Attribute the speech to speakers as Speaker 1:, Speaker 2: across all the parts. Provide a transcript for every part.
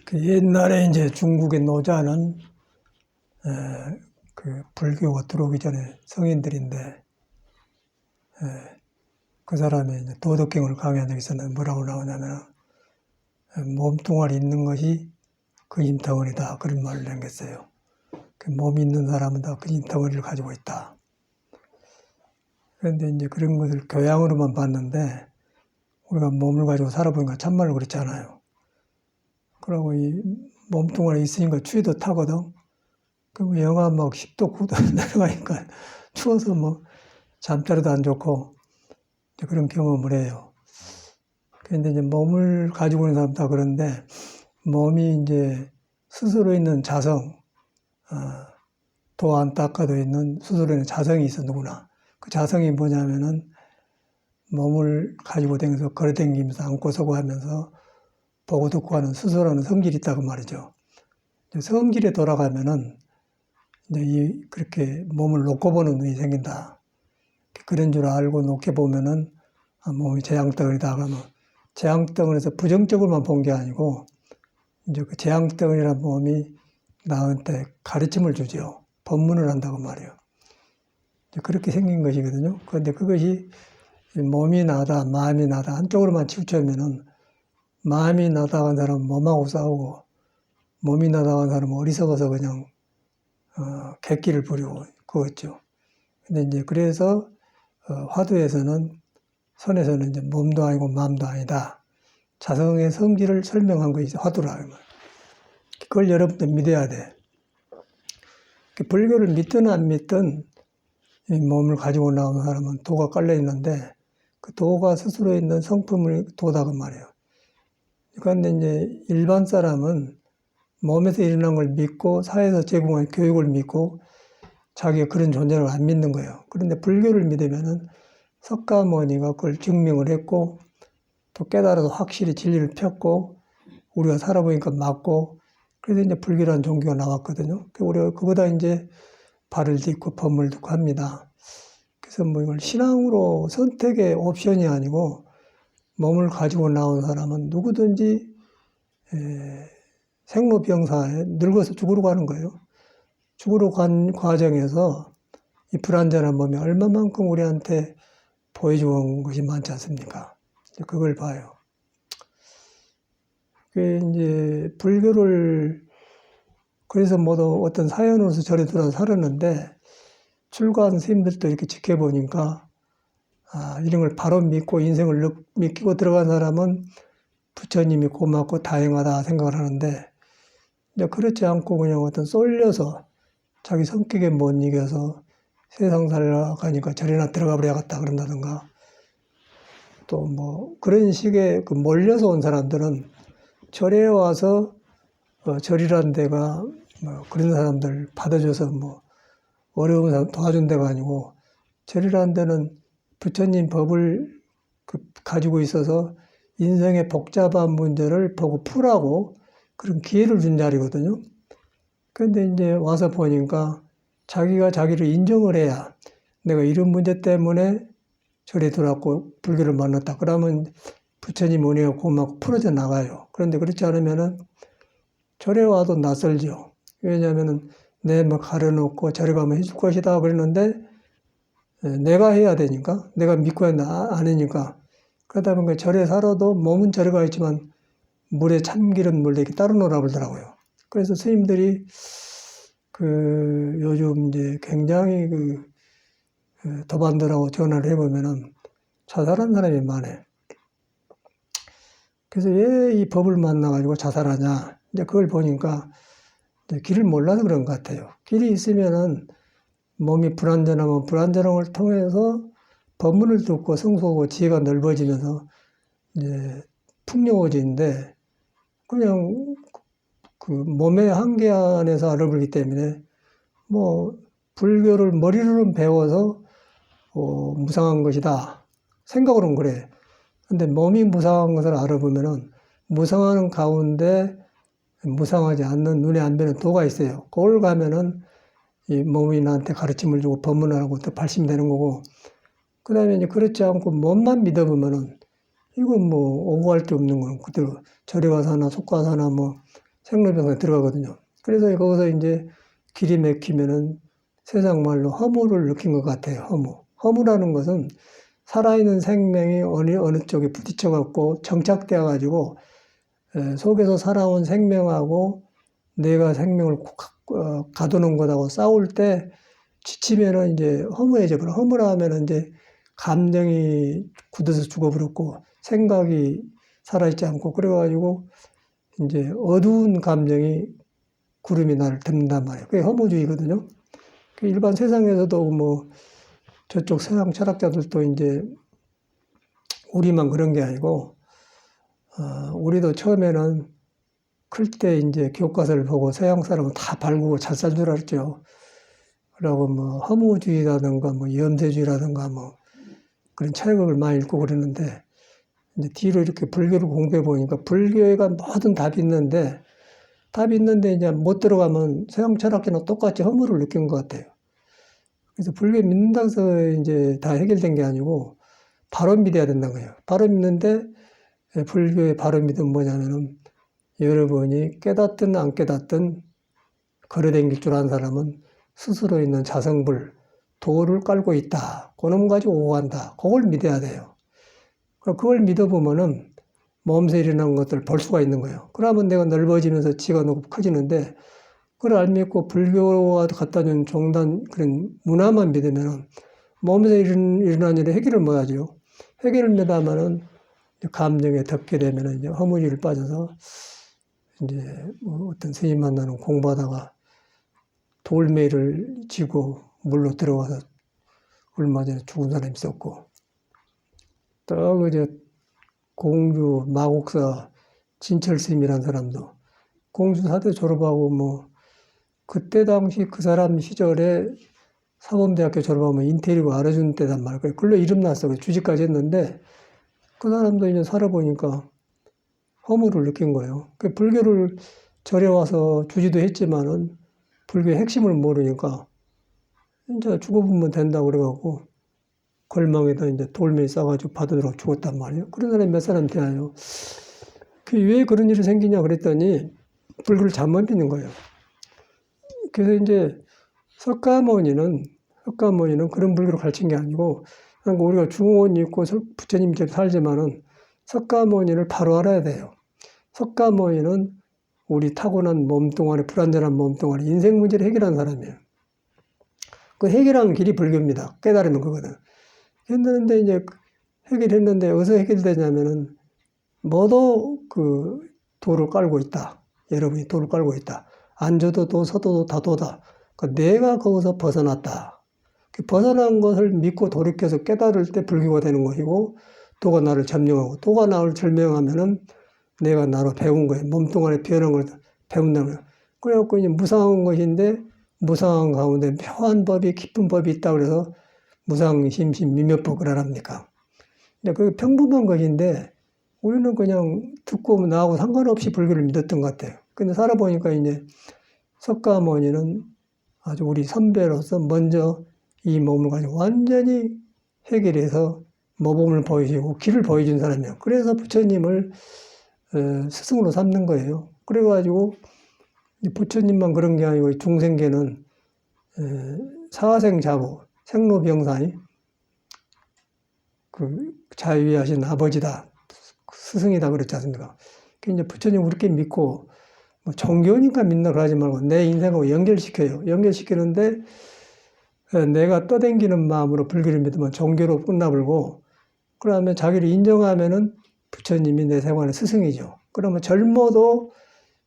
Speaker 1: 그 옛날에 이제 중국의 노자는 그 불교가 들어오기 전에 성인들인데 그 사람의 이제 도덕경을 강의한 적이 있었는데 뭐라고 나오냐면 몸뚱아리 있는 것이 근심덩어리다 그런 말을 남겼어요. 그 몸이 있는 사람은 다 근심덩어리를 가지고 있다. 그런데 이제 그런 것을 교양으로만 봤는데 우리가 몸을 가지고 살아보니까 참말로 그렇지 않아요. 그러고 이 몸뚱아리 있으니까 추위도 타거든. 그럼 영하 막 10도, 9도 내려가니까 추워서 뭐 잠자리도 안 좋고 그런 경험을 해요. 그런데 이제 몸을 가지고 있는 사람 다 그런데 몸이 이제 스스로 있는 자성, 도 안 닦아도 있는 스스로 있는 자성이 있어 누구나. 그 자성이 뭐냐면은 몸을 가지고 다니면서 걸어다니면서 앉고 서고 하면서 보고 듣고 하는 스스로는 성질이 있다고 말이죠. 성질에 돌아가면은 이제 그렇게 몸을 놓고 보는 눈이 생긴다. 그런 줄 알고 놓게 보면은 몸이 재앙덩어리다 그러면 재앙덩어리에서 부정적으로만 본 게 아니고 이제 그 재앙덩어리라는 몸이 나한테 가르침을 주죠. 법문을 한다고 말이에요. 그렇게 생긴 것이거든요. 그런데 그것이 몸이 나다, 마음이 나다 한쪽으로만 치우치면은 마음이 나다 한 사람은 몸하고 싸우고 몸이 나다 한 사람은 어리석어서 그냥 객기를 부리고 그거죠. 근데 이제 그래서 화두에서는 선에서는 이제 몸도 아니고 마음도 아니다. 자성의 성질을 설명한 것이 화두라. 그걸 여러분들 믿어야 돼. 불교를 믿든 안 믿든 이 몸을 가지고 나오는 사람은 도가 깔려 있는데 그 도가 스스로 있는 성품을 도다고 말이에요. 그런데 이제 일반 사람은 몸에서 일어난 걸 믿고 사회에서 제공한 교육을 믿고 자기가 그런 존재를 안 믿는 거예요. 그런데 불교를 믿으면은 석가모니가 그걸 증명을 했고 또 깨달아서 확실히 진리를 폈고 우리가 살아보니까 맞고 그래서 이제 불교라는 종교가 나왔거든요. 우리가 그보다 이제 발을 딛고 법을 듣고 합니다. 그래서 뭐 이걸 신앙으로 선택의 옵션이 아니고 몸을 가지고 나온 사람은 누구든지 생로병사에 늙어서 죽으러 가는 거예요. 죽으러 간 과정에서 이 불완전한 몸이 얼마만큼 우리한테 보여주는 것이 많지 않습니까? 그걸 봐요. 그 이제 불교를 그래서 모두 어떤 사연으로서 절에 들어서 살았는데 출가한 스님들도 이렇게 지켜보니까 이런 걸 바로 믿고 인생을 믿고 들어간 사람은 부처님이 고맙고 다행하다 생각을 하는데 이제 그렇지 않고 그냥 어떤 쏠려서 자기 성격에 못 이겨서 세상 살아가니까 절에나 들어가 버려야겠다 그런다든가 또 뭐 그런 식의 그 몰려서 온 사람들은 절에 와서 절이라는 데가 뭐 그런 사람들 받아줘서 뭐 어려운 사람 도와준 데가 아니고 절이라는 데는 부처님 법을 가지고 있어서 인생의 복잡한 문제를 보고 풀라고 그런 기회를 준 자리거든요. 그런데 이제 와서 보니까 자기가 자기를 인정을 해야 내가 이런 문제 때문에 절에 들어왔고 불교를 만났다. 그러면 부처님 은혜가 고맙고 풀어져 나가요. 그런데 그렇지 않으면은 절에 와도 낯설죠. 왜냐하면은 내 뭐 가려놓고 절에 가면 해줄 것이다 그랬는데 내가 해야 되니까 내가 믿고 안 하니까 그러다 보니까 절에 살아도 몸은 절에 가 있지만 물에 참기름 물에 이렇게 따로 놀아 보더라고요. 그래서 스님들이 그 요즘 이제 굉장히 도반들하고 전화를 해보면은 자살한 사람이 많아요. 그래서 왜 이 법을 만나가지고 자살하냐. 이제 그걸 보니까 이제 길을 몰라서 그런 것 같아요. 길이 있으면은 몸이 불완전하면 불완전함을 통해서 법문을 듣고 성숙하고 지혜가 넓어지면서 이제 풍요로워지는데 그냥 그 몸의 한계 안에서 알아보기 때문에 뭐 불교를 머리로는 배워서 무상한 것이다 생각으로는 그래. 근데 몸이 무상한 것을 알아보면은 무상하는 가운데 무상하지 않는 눈에 안 뵈는 도가 있어요. 그걸 가면은 이 몸이 나한테 가르침을 주고 법문을 하고 또 발심되는 거고, 그 다음에 이제 그렇지 않고 몸만 믿어보면은 이건 뭐 오고할 데 없는 거는 그대로 절에 가서 하나 속 가서 하나 뭐 생로병사에 들어가거든요. 그래서 거기서 이제 길이 막히면은 세상 말로 허무를 느낀 것 같아요. 허무라는 것은 살아있는 생명이 어느 쪽에 부딪혀 갖고 정착되어 가지고 속에서 살아온 생명하고 내가 생명을 가두는 것하고 싸울 때 지치면은 이제 허무해져 버려. 허무라 하면은 이제 감정이 굳어서 죽어버렸고 생각이 살아있지 않고 그래가지고 이제 어두운 감정이 구름이 나를 덮는단 말이에요. 그게 허무주의거든요. 일반 세상에서도 뭐 저쪽 서양 철학자들도 이제 우리만 그런 게 아니고 우리도 처음에는 클 때 이제 교과서를 보고 서양 사람은 다 발구고 잘 살 줄 알았죠. 그러고 뭐 허무주의라든가 뭐 염세주의라든가 뭐 그런 책을 많이 읽고 그랬는데 이제 뒤로 이렇게 불교를 공부해 보니까 불교에가 모든 답이 있는데 이제 못 들어가면 서양 철학자는 똑같이 허무를 느낀 것 같아요. 그래서 불교 믿는다고 해서 이제 다 해결된 게 아니고 바로 믿어야 된다는 거예요. 바로 믿는데 불교의 바로 믿음은 뭐냐면은 여러분이 깨닫든 안 깨닫든 걸어다닐 줄 아는 사람은 스스로 있는 자성불, 도를 깔고 있다. 그놈 가지고 오고 간다. 그걸 믿어야 돼요. 그걸 믿어보면은 몸에서 일어나는 것들을 볼 수가 있는 거예요. 그러면 내가 넓어지면서 지가 너무 커지는데 그걸 안 믿고 불교가 갖다 준 종단 그런 문화만 믿으면은 몸에서 일어나는 일에 해결을 못 하죠. 해결을 못 하면은 감정에 덮게 되면은 이제 허무주의를 빠져서 이제 뭐 어떤 스님 만나는 공부하다가 돌멩이를 쥐고 물로 들어가서 얼마 전에 죽은 사람이 있었고 또 이제 공주 마곡사 진철 스님이라는 사람도 공주 사대 졸업하고 뭐 그때 당시 그 사람 시절에 사범대학교 졸업하면 인테리어 알아주는 때단 말이에요. 글로 이름 났어. 주직까지 했는데 그 사람도 이제 살아보니까 허무를 느낀 거예요. 그 불교를 절에 와서 주지도 했지만은 불교의 핵심을 모르니까 이제 죽어보면 된다고 그래갖고 걸망에다 이제 돌멩이 싸가지고 받아들어 죽었단 말이에요. 그런 사람이 몇 사람 돼요. 왜 그런 일이 생기냐 그랬더니 불교를 잘못 믿는 거예요. 그래서 이제 석가모니는 그런 불교를 가르친 게 아니고 그러니까 우리가 중원 있고 부처님 집 살지만은 석가모니를 바로 알아야 돼요. 석가모니는 우리 타고난 몸뚱아리, 불완전한 몸뚱아리, 인생 문제를 해결한 사람이에요. 그 해결하는 길이 불교입니다. 깨달으면 그거든. 했는데 이제 해결했는데 어디서 해결되냐면은 모두 그 도를 깔고 있다. 여러분이 도를 깔고 있다. 앉아도 도, 서도 다 도다. 그러니까 내가 거기서 벗어났다. 그 벗어난 것을 믿고 돌이켜서 깨달을 때 불교가 되는 것이고 도가 나를 점령하고 도가 나를 점령하면은 내가 나로 배운 거예요. 몸뚱아리 변한 걸 배운다는 거예요. 그래갖고 이제 무상한 것인데 무상한 가운데 묘한 법이 깊은 법이 있다 그래서 무상심심 미묘법을 하랍니까? 그 평범한 것인데 우리는 그냥 듣고 나하고 상관없이 불교를 믿었던 것 같아요. 근데 살아보니까 이제 석가모니는 아주 우리 선배로서 먼저 이 몸을 가지고 완전히 해결해서 모범을 보이시고 길을 보여준 사람이에요. 그래서 부처님을 스승으로 삼는 거예요. 그래가지고 부처님만 그런 게 아니고 중생계는 사생자부, 생로병사이 그 자유하신 아버지다, 스승이다 그랬지 않습니까? 이제 부처님 그렇게 믿고 뭐 종교니까 믿나 그러지 말고 내 인생하고 연결시켜요. 연결시키는데 내가 떠댕기는 마음으로 불교를 믿으면 종교로 끝나버리고 그러면 자기를 인정하면은 부처님이 내 생활의 스승이죠. 그러면 젊어도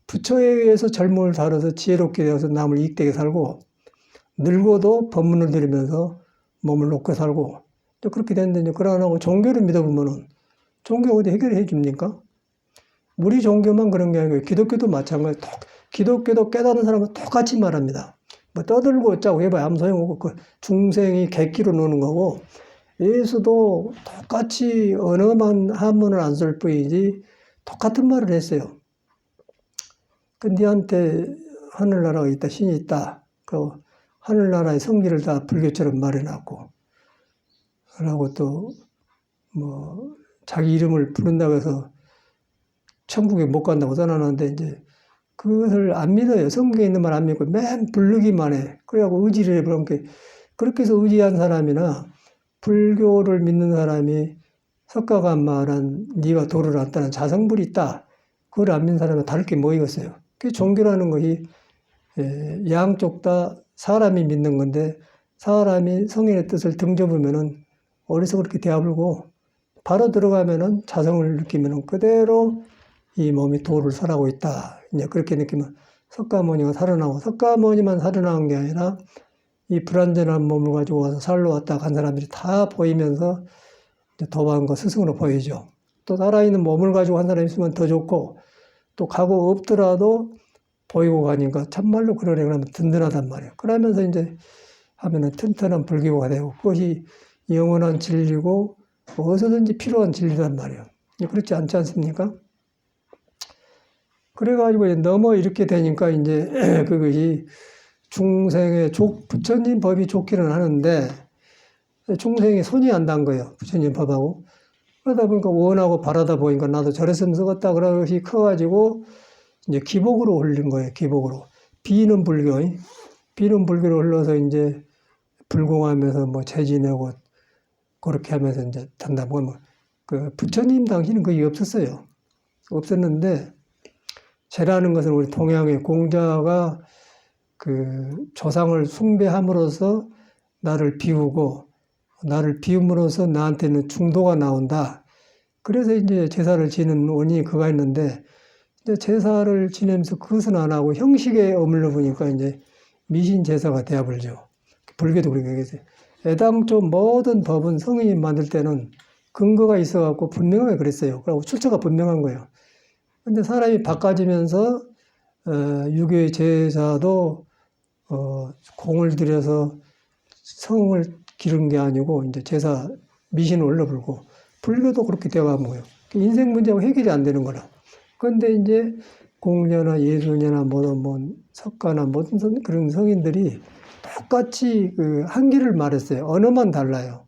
Speaker 1: 부처에 의해서 젊음을 다뤄서 지혜롭게 되어서 남을 이익되게 살고 늙어도 법문을 들으면서 몸을 놓고 살고 또 그렇게 됐는데 그러고 종교를 믿어보면은 종교 어디 해결해 줍니까? 우리 종교만 그런 게 아니고 기독교도 마찬가지. 기독교도 깨달은 사람은 똑같이 말합니다. 뭐 떠들고 어쩌고 해봐야 아무 소용없고 그 중생이 객기로 노는 거고 예수도 똑같이 언어만 한문을 안 쓸 뿐이지 똑같은 말을 했어요. 그 니한테 하늘나라가 있다, 신이 있다. 그 하늘나라의 성기를 다 불교처럼 마련하고, 그러고 또, 뭐, 자기 이름을 부른다고 해서 천국에 못 간다고 떠나는데, 이제, 그것을 안 믿어요. 성경에 있는 말 안 믿고 맨 부르기만 해. 그래갖고 의지를 해버린 그렇게 해서 의지한 사람이나 불교를 믿는 사람이 석가가 말한 네가 도를 안다는 자성불이 있다. 그걸 안 믿는 사람은 다를 게 뭐이겠어요. 그 종교라는 것이 양쪽 다 사람이 믿는 건데 사람이 성인의 뜻을 등져보면은 어디서 그렇게 대화불고 바로 들어가면은 자성을 느끼면은 그대로 이 몸이 도를 살아가고 있다. 이제 그렇게 느끼면 석가모니가 살아나고 석가모니만 살아나온 게 아니라 이 불완전한 몸을 가지고 와서 살러 왔다 간 사람들이 다 보이면서 도반과 스승으로 보이죠. 또 살아있는 몸을 가지고 한 사람이 있으면 더 좋고 또 가고 없더라도 보이고 가니까 참말로 그러네 그러면 든든하단 말이에요. 그러면서 이제 하면은 튼튼한 불교가 되고 그것이 영원한 진리고 어디서든지 필요한 진리란 말이에요. 그렇지 않지 않습니까? 그래가지고 너무 이렇게 되니까 이제 그것이 중생의 부처님 법이 좋기는 하는데 중생이 손이 안 단 거예요. 부처님 법하고. 그러다 보니까 원하고 바라다 보니까 나도 저랬으면 쓰겠다. 그러시 커가지고 이제 기복으로 흘린 거예요. 기복으로. 비는 불교로 흘러서 이제 불공하면서 뭐 재지내고 그렇게 하면서 이제 단다 보면 그 부처님 당시는 그게 없었어요. 없었는데 제라는 것은 우리 동양의 공자가 그 조상을 숭배함으로써 나를 비우고 나를 비움으로써 나한테는 중도가 나온다. 그래서 이제 제사를 지는 원인이 그가 있는데 이제 제사를 지내면서 그것은 안 하고 형식에 어물러 보니까 이제 미신 제사가 되어버리죠. 불교도 그렇게 얘기했어요. 애당초 모든 법은 성인이 만들 때는 근거가 있어갖고 분명하게 그랬어요. 그리고 출처가 분명한 거예요. 근데 사람이 바꿔지면서 유교의 제사도 공을 들여서 성을 기른 게 아니고 이제 제사 미신을 올려불고 불교도 그렇게 되어가는 거예요. 인생 문제가 해결이 안 되는 거라. 그런데 이제 공자나 예수냐나 뭐 석가나 모든 그런 성인들이 똑같이 그 한계를 말했어요. 언어만 달라요.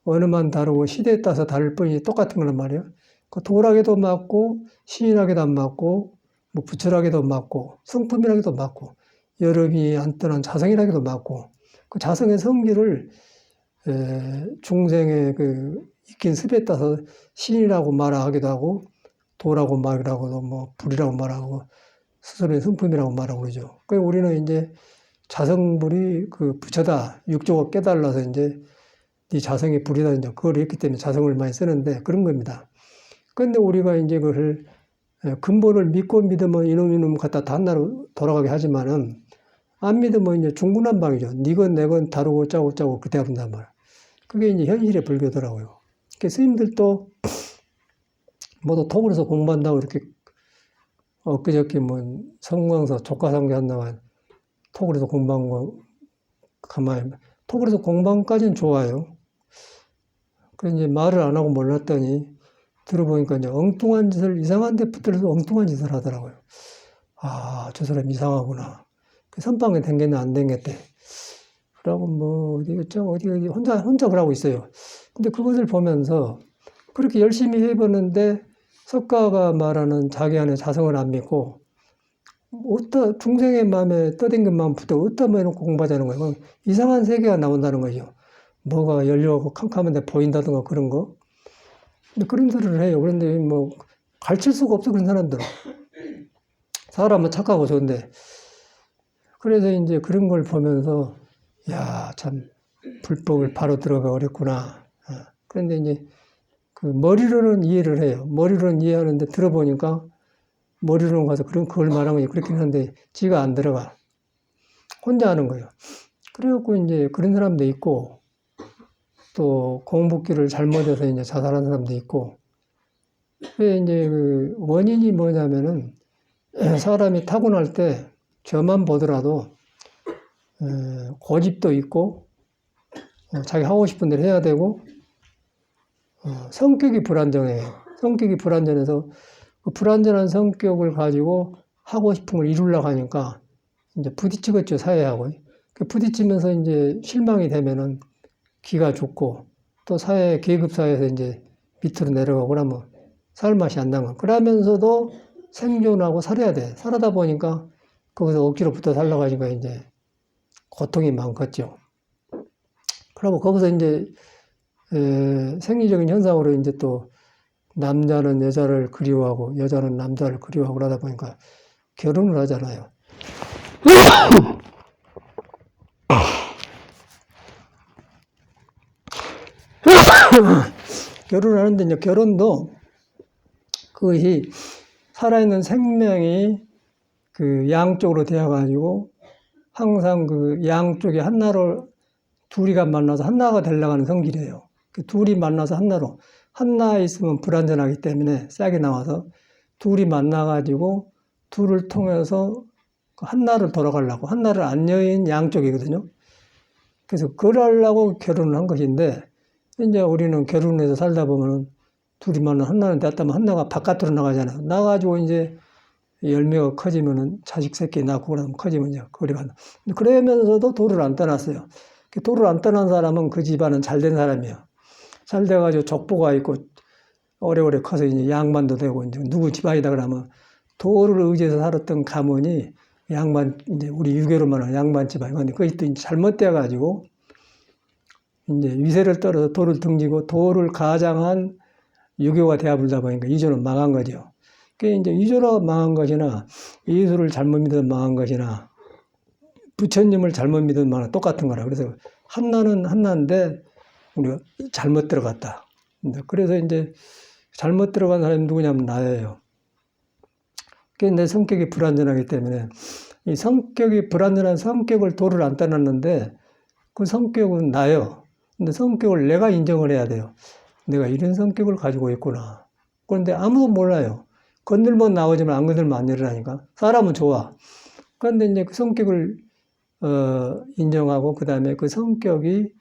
Speaker 1: 언어만 다르고 시대에 따라서 다를 뿐이지 똑같은 거란 말이에요. 그 도락에도 맞고 시인학에도 안 맞고 뭐 부철학에도 맞고 성품이라기도 맞고 여름이 안 떠난 자성이라기도 맞고 그 자성의 성질을 중생의 그 익힌 습에 따라서 신이라고 말하기도 하고 도라고 말하고 뭐 불이라고 말하고 스스로의 성품이라고 말하고 그러죠. 그 우리는 이제 자성불이 그 부처다 육조가 깨달아서 이제 네 자성이 불이다 이제 그걸 했기 때문에 자성을 많이 쓰는데 그런 겁니다. 그런데 우리가 이제 그걸 근본을 믿고 믿으면 이놈 갖다 단나로 돌아가게 하지만은 안 믿으면 이제 중구난방이죠. 니건 내건 다르고 짜고 그때 한단 말이야. 그게 이제 현실의 불교더라고요. 그러니까 스님들도 모두 톡으로서 공부한다고 이렇게 엊그저께 뭐 성광서 조카상계 한다만 톡으로서 공부한 거 가만히 톡으로서 공부까지는 좋아요. 그래서 이제 말을 안 하고 몰랐더니 들어보니까 이제 엉뚱한 짓을 이상한 데 붙들어서 엉뚱한 짓을 하더라고요. 아, 저 사람 이상하구나. 선방에 댕겼나 안 댕겼대. 그러고 뭐 어디 혼자 그러고 있어요. 근데 그것을 보면서 그렇게 열심히 해보는데 석가가 말하는 자기 안에 자성을 안 믿고 중생의 마음에 떠댕긴 마음부터 어디다 해놓고 공부하자는 거예요. 이상한 세계가 나온다는 거죠. 뭐가 열려고 캄캄한데 보인다든가 그런 거. 근데 그런 소리를 해요. 그런데 뭐 가르칠 수가 없어 그런 사람들은. 사람은 착하고 좋은데. 그래서 이제 그런 걸 보면서 야, 참 불법을 바로 들어가 어렵구나. 그런데 이제 그 머리로는 이해를 해요. 머리로는 이해하는데 들어보니까 머리로는 가서 그걸 말하는 거지. 그렇긴 한데 지가 안 들어가. 혼자 하는 거예요. 그래갖고 이제 그런 사람도 있고 또 공부기를 잘못해서 이제 자살한 사람도 있고. 왜 이제 그 원인이 뭐냐면은 사람이 타고날 때 저만 보더라도 고집도 있고 자기 하고 싶은 대로 해야 되고 성격이 불안정해요. 성격이 불안정해서 그 불안정한 성격을 가지고 하고 싶은 걸 이루려고 하니까 이제 부딪히겠죠, 사회하고. 부딪히면서 이제 실망이 되면은 기가 죽고 또 사회, 계급사회에서 이제 밑으로 내려가고 그러면 살 맛이 안 나는 거야. 그러면서도 생존하고 살아야 돼. 살아다 보니까 거기서 억지로 붙어 살아가니까 이제 고통이 많겠죠. 그러고 거기서 이제 생리적인 현상으로 이제 또 남자는 여자를 그리워하고 여자는 남자를 그리워하고 그러다 보니까 결혼을 하잖아요. 결혼을 하는데 이제 결혼도 그것이 살아있는 생명이 그 양쪽으로 되어가지고 항상 그 양쪽이 하나로 둘이가 만나서 하나가 되려고 하는 성질이에요. 그 둘이 만나서 하나로. 하나 있으면 불완전하기 때문에 싹이 나와서 둘이 만나가지고 둘을 통해서 하나를 돌아가려고. 하나를 안 여인 양쪽이거든요. 그래서 그러려고 결혼을 한 것인데 이제 우리는 결혼해서 살다 보면은 둘이 만나 하나는 됐다면 하나가 바깥으로 나가잖아요. 나가지고 이제 열매가 커지면은 자식 새끼 낳고 그러면 커지면 이제 거리가 안 나. 그러면서도 돌을 안 떠났어요. 돌을 안 떠난 사람은 그 집안은 잘된 사람이에요. 잘 돼가지고 족보가 있고 오래오래 커서 이제 양반도 되고 이제 누구 집안이다 그러면 돌을 의지해서 살았던 가문이 양반 이제 우리 유교로 말하는 양반 집안이 근데 그게 또 잘못돼가지고 이제 위세를 떨어서 돌을 등지고 돌을 가장한 유교가 되어버리다 보니까 이조는 망한 거죠. 그게 이제 이조로 망한 것이나 예수를 잘못 믿어 망한 것이나 부처님을 잘못 믿은 거나 똑같은 거라. 그래서 한나는 한나인데 우리가 잘못 들어갔다. 그래서 이제 잘못 들어간 사람이 누구냐면 나예요. 그게 내 성격이 불완전하기 때문에 이 성격이 불완전한 성격을 돌을 안 떠났는데 그 성격은 나예요. 근데 성격을 내가 인정을 해야 돼요. 내가 이런 성격을 가지고 있구나. 그런데 아무도 몰라요. 건들면 나오지만 안 건들면 안 일어나니까. 사람은 좋아. 그런데 이제 그 성격을 인정하고 그 다음에 그 성격이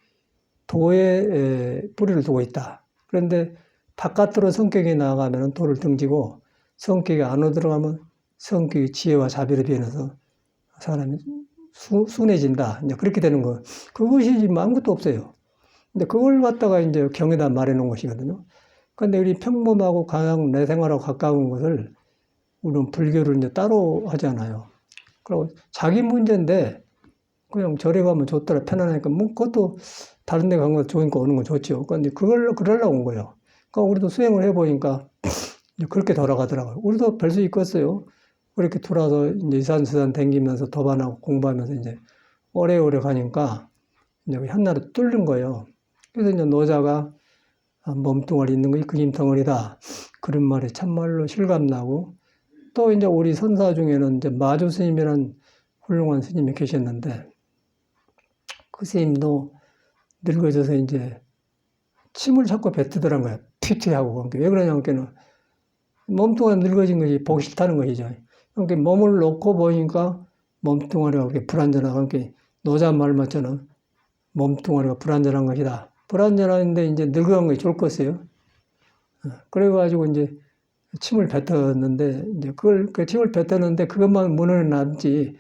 Speaker 1: 도에 뿌리를 두고 있다. 그런데 바깥으로 성격이 나아가면 도를 등지고 성격이 안으로 들어가면 성격이 지혜와 자비로 변해서 사람이 순해진다. 이제 그렇게 되는 거. 그것이 지금 아무것도 없어요. 근데 그걸 갖다가 이제 경에다 말해 놓은 것이거든요. 그런데 우리 평범하고 가장 내 생활하고 가까운 것을 우리는 불교를 이제 따로 하잖아요. 그리고 자기 문제인데 그냥 절에 가면 좋더라 편안하니까 뭐 그것도 다른 데 간 거 좋으니까 오는 건 좋죠. 그런데 그걸 그러려고 온 거예요. 그러니까 우리도 수행을 해보니까 그렇게 돌아가더라고요. 우리도 별 수 있겠어요. 그렇게 돌아서 이제 이산수산 댕기면서 도반하고 공부하면서 이제 오래오래 가니까 이제 한나로 뚫는 거예요. 그래서 이제 노자가 몸뚱아리 있는 것이 그림 덩어리다. 그런 말이 참말로 실감나고 또 이제 우리 선사 중에는 이제 마주 스님이라는 훌륭한 스님이 계셨는데 그 스님도 늙어져서 이제 침을 자꾸 뱉더란 거야. 튀튀하고. 왜 그러냐면 몸뚱아리 늙어진 것이 보기 싫다는 것이죠. 그러니까 몸을 놓고 보니까 몸뚱아리가 그렇게 불안전하고 그러니까 노자 말 맞잖아. 몸뚱아리가 불안전한 것이다. 불안전한데 이제 늙어간 것이 좋을 것이에요. 그래가지고 이제 침을 뱉었는데 이제 그 침을 뱉었는데 그것만 문헌에 남지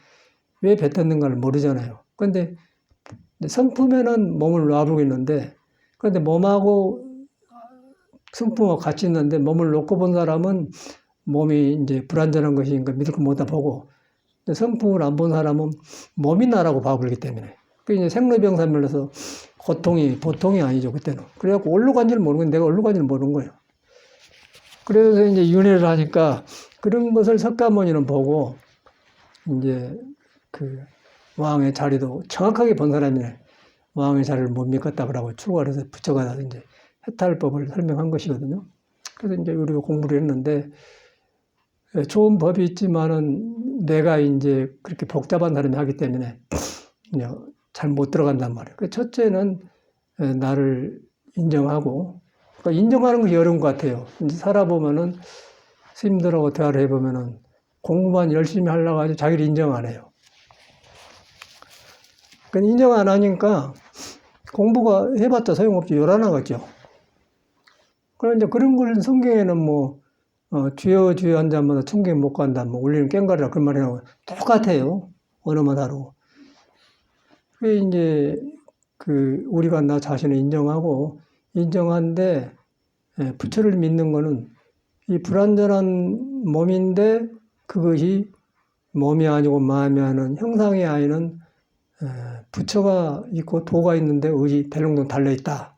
Speaker 1: 왜 뱉었는가를 모르잖아요. 그런데 성품에는 몸을 놔두고 있는데 그런데 몸하고 성품하고 같이 있는데 몸을 놓고 본 사람은 몸이 이제 불안전한 것이니까 믿을 거 못다 보고 성품을 안 본 사람은 몸이 나라고 봐버리기 때문에 그 이제 생로병사멸로서 고통이 보통이 아니죠 그때는. 그래갖고 어디로 간지를 모르고 내가 어디로 간지를 모르는 거예요. 그래서 이제 윤회를 하니까 그런 것을 석가모니는 보고 이제 그 왕의 자리도 정확하게 본 사람이네. 왕의 자리를 못 믿겠다 그러고 출가를 해서 부처가 이제 해탈법을 설명한 것이거든요. 그래서 이제 우리가 공부를 했는데 좋은 법이 있지만은 내가 이제 그렇게 복잡한 사람이 하기 때문에 잘 못 들어간단 말이에요. 그 첫째는 나를 인정하고 그러니까 인정하는 것이 어려운 것 같아요. 이제 살아보면은 스님들하고 대화를 해보면은 공부만 열심히 하려고 하지 자기를 인정 안 해요. 그러니까 인정 안 하니까 공부가 해봤자 소용없지 요란하겠죠. 그럼 이제 그런 걸 성경에는 뭐 주여 주여 한 자마다 천국에 못 간다 뭐 울리는 꽹과리라 그런 말이라고 똑같아요. 언어만 다르고. 그게 이제 우리가 나 자신을 인정하는데 부처를 믿는 거는 이 불완전한 몸인데 그것이 몸이 아니고 마음이 아닌 형상이 아니는 부처가 있고 도가 있는데 의지 대롱동 달려있다.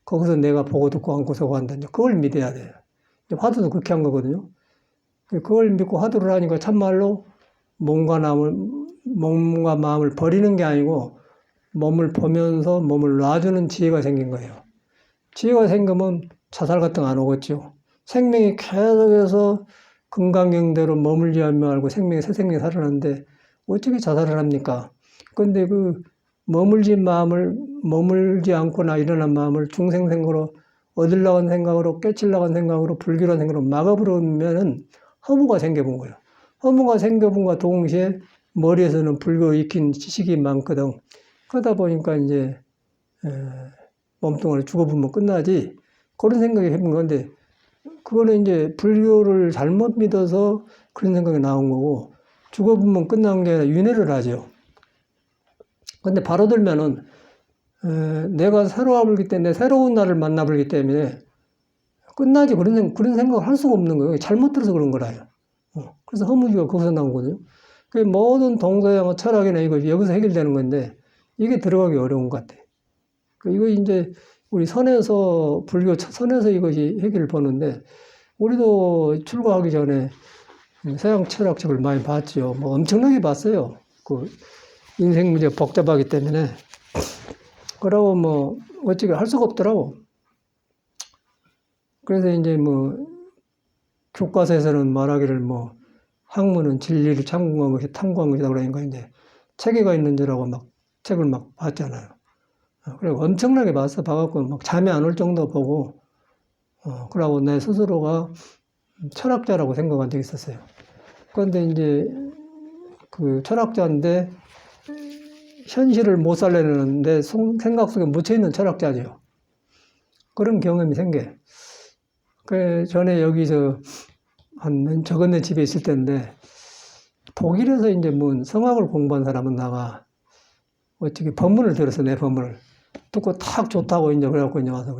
Speaker 1: 거기서 내가 보고 듣고 안고 서고 한다. 그걸 믿어야 돼요. 화두도 그렇게 한 거거든요. 그걸 믿고 화두를 하니까 참말로 몸과 마음을 버리는 게 아니고 몸을 보면서 몸을 놔주는 지혜가 생긴 거예요. 지혜가 생기면 자살 같은 거 안 오겠죠. 생명이 계속해서 금강경대로 머물지 말고 새 생명이 살아나는데 어떻게 자살을 합니까? 근데 머물지 않거나 일어난 마음을 중생생각으로 얻으려고 하는 생각으로 깨치려고 하는 생각으로 불길한 생각으로 막아버리면은 허무가 생겨본 거예요. 허무가 생겨본과 동시에 머리에서는 불교 익힌 지식이 많거든. 그러다 보니까 이제 몸뚱아리 죽어보면 끝나지. 그런 생각이 해본 건데 그거는 이제 불교를 잘못 믿어서 그런 생각이 나온 거고 죽어보면 끝난 게 아니라 윤회를 하죠. 근데 바로 들면은 내가 살아보기 때문에 새로운 나를 만나보기 때문에 끝나지 그런 생각을 할 수가 없는 거예요. 잘못 들어서 그런 거라요. 그래서 허무주의가 거기서 나온 거죠. 그 모든 동서양의 철학이나 이거 여기서 해결되는 건데 이게 들어가기 어려운 것 같아요. 이거 이제 우리 불교 선에서 이것이 해결을 보는데 우리도 출가하기 전에 서양 철학책을 많이 봤죠. 뭐 엄청나게 봤어요. 인생 문제가 복잡하기 때문에. 그러고 뭐 어찌게 할 수가 없더라고. 그래서 이제 교과서에서는 말하기를 학문은 진리를 탐구한 것이다 그러니까 이제 체계가 있는 줄하고 책을 봤잖아요. 그리고 엄청나게 봐갖고 잠이 안 올 정도 보고, 그러고 내 스스로가 철학자라고 생각한 적이 있었어요. 그런데 이제 철학자인데 현실을 못 살려내는데 생각 속에 묻혀있는 철학자죠. 그런 경험이 생겨. 전에 여기서 저건네 집에 있을 때인데 독일에서 이제 성악을 공부한 사람은 나가 어떻게 법문을 들었어. 내 법문을 듣고 탁 좋다고 이제 그래갖고 이제 와서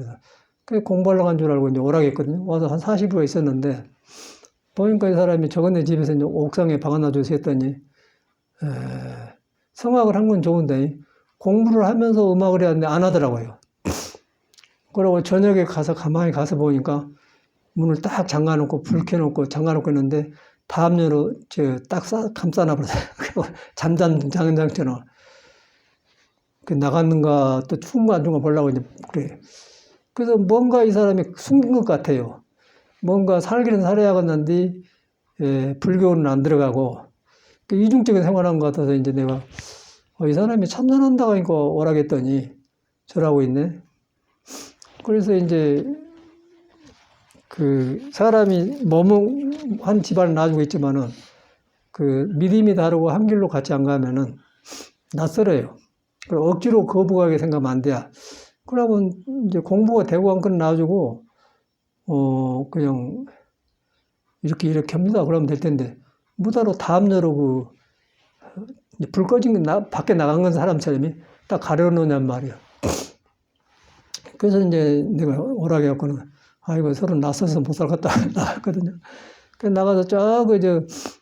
Speaker 1: 공부하려고 한 줄 알고 이제 오라겠거든요. 와서 한 40여 있었는데 보니까 이 사람이 저건네 집에서 이제 옥상에 방 하나 줘서 했더니 성악을 한 건 좋은데 공부를 하면서 음악을 해야 하는데 안 하더라고요. 그러고 저녁에 가만히 가서 보니까 문을 딱 잠가놓고 불 켜놓고 잠가놓고 있는데 담요로 딱 감싸놔버렸어요. 그리고 잠잔 장장처럼. 나갔는가 또 추운가 안 추운가 보려고 이제 그래. 그래서 뭔가 이 사람이 숨긴 것 같아요. 뭔가 살기는 살아야겠는데 불교는 안 들어가고 이중적인 생활한 것 같아서 이제 내가 이 사람이 참선한다고 하니까 오라겠더니 저러고 있네. 그래서 이제 사람이 한 집안을 놔주고 있지만은 믿음이 다르고 한 길로 같이 안 가면은 낯설어요. 그리고 억지로 거부하게 생각하면 안 돼요. 그러면 이제 공부가 되고 한 건 놔주고 그냥 이렇게 합니다. 그러면 될 텐데 무다로 담요로 불 꺼진 밖에 나간 건 사람처럼 딱 가려놓냔 말이야. 그래서 이제 내가 오라게 해갖고는 이거 서로 낯서서 못 살겠다 나왔거든요. 그래서 나가서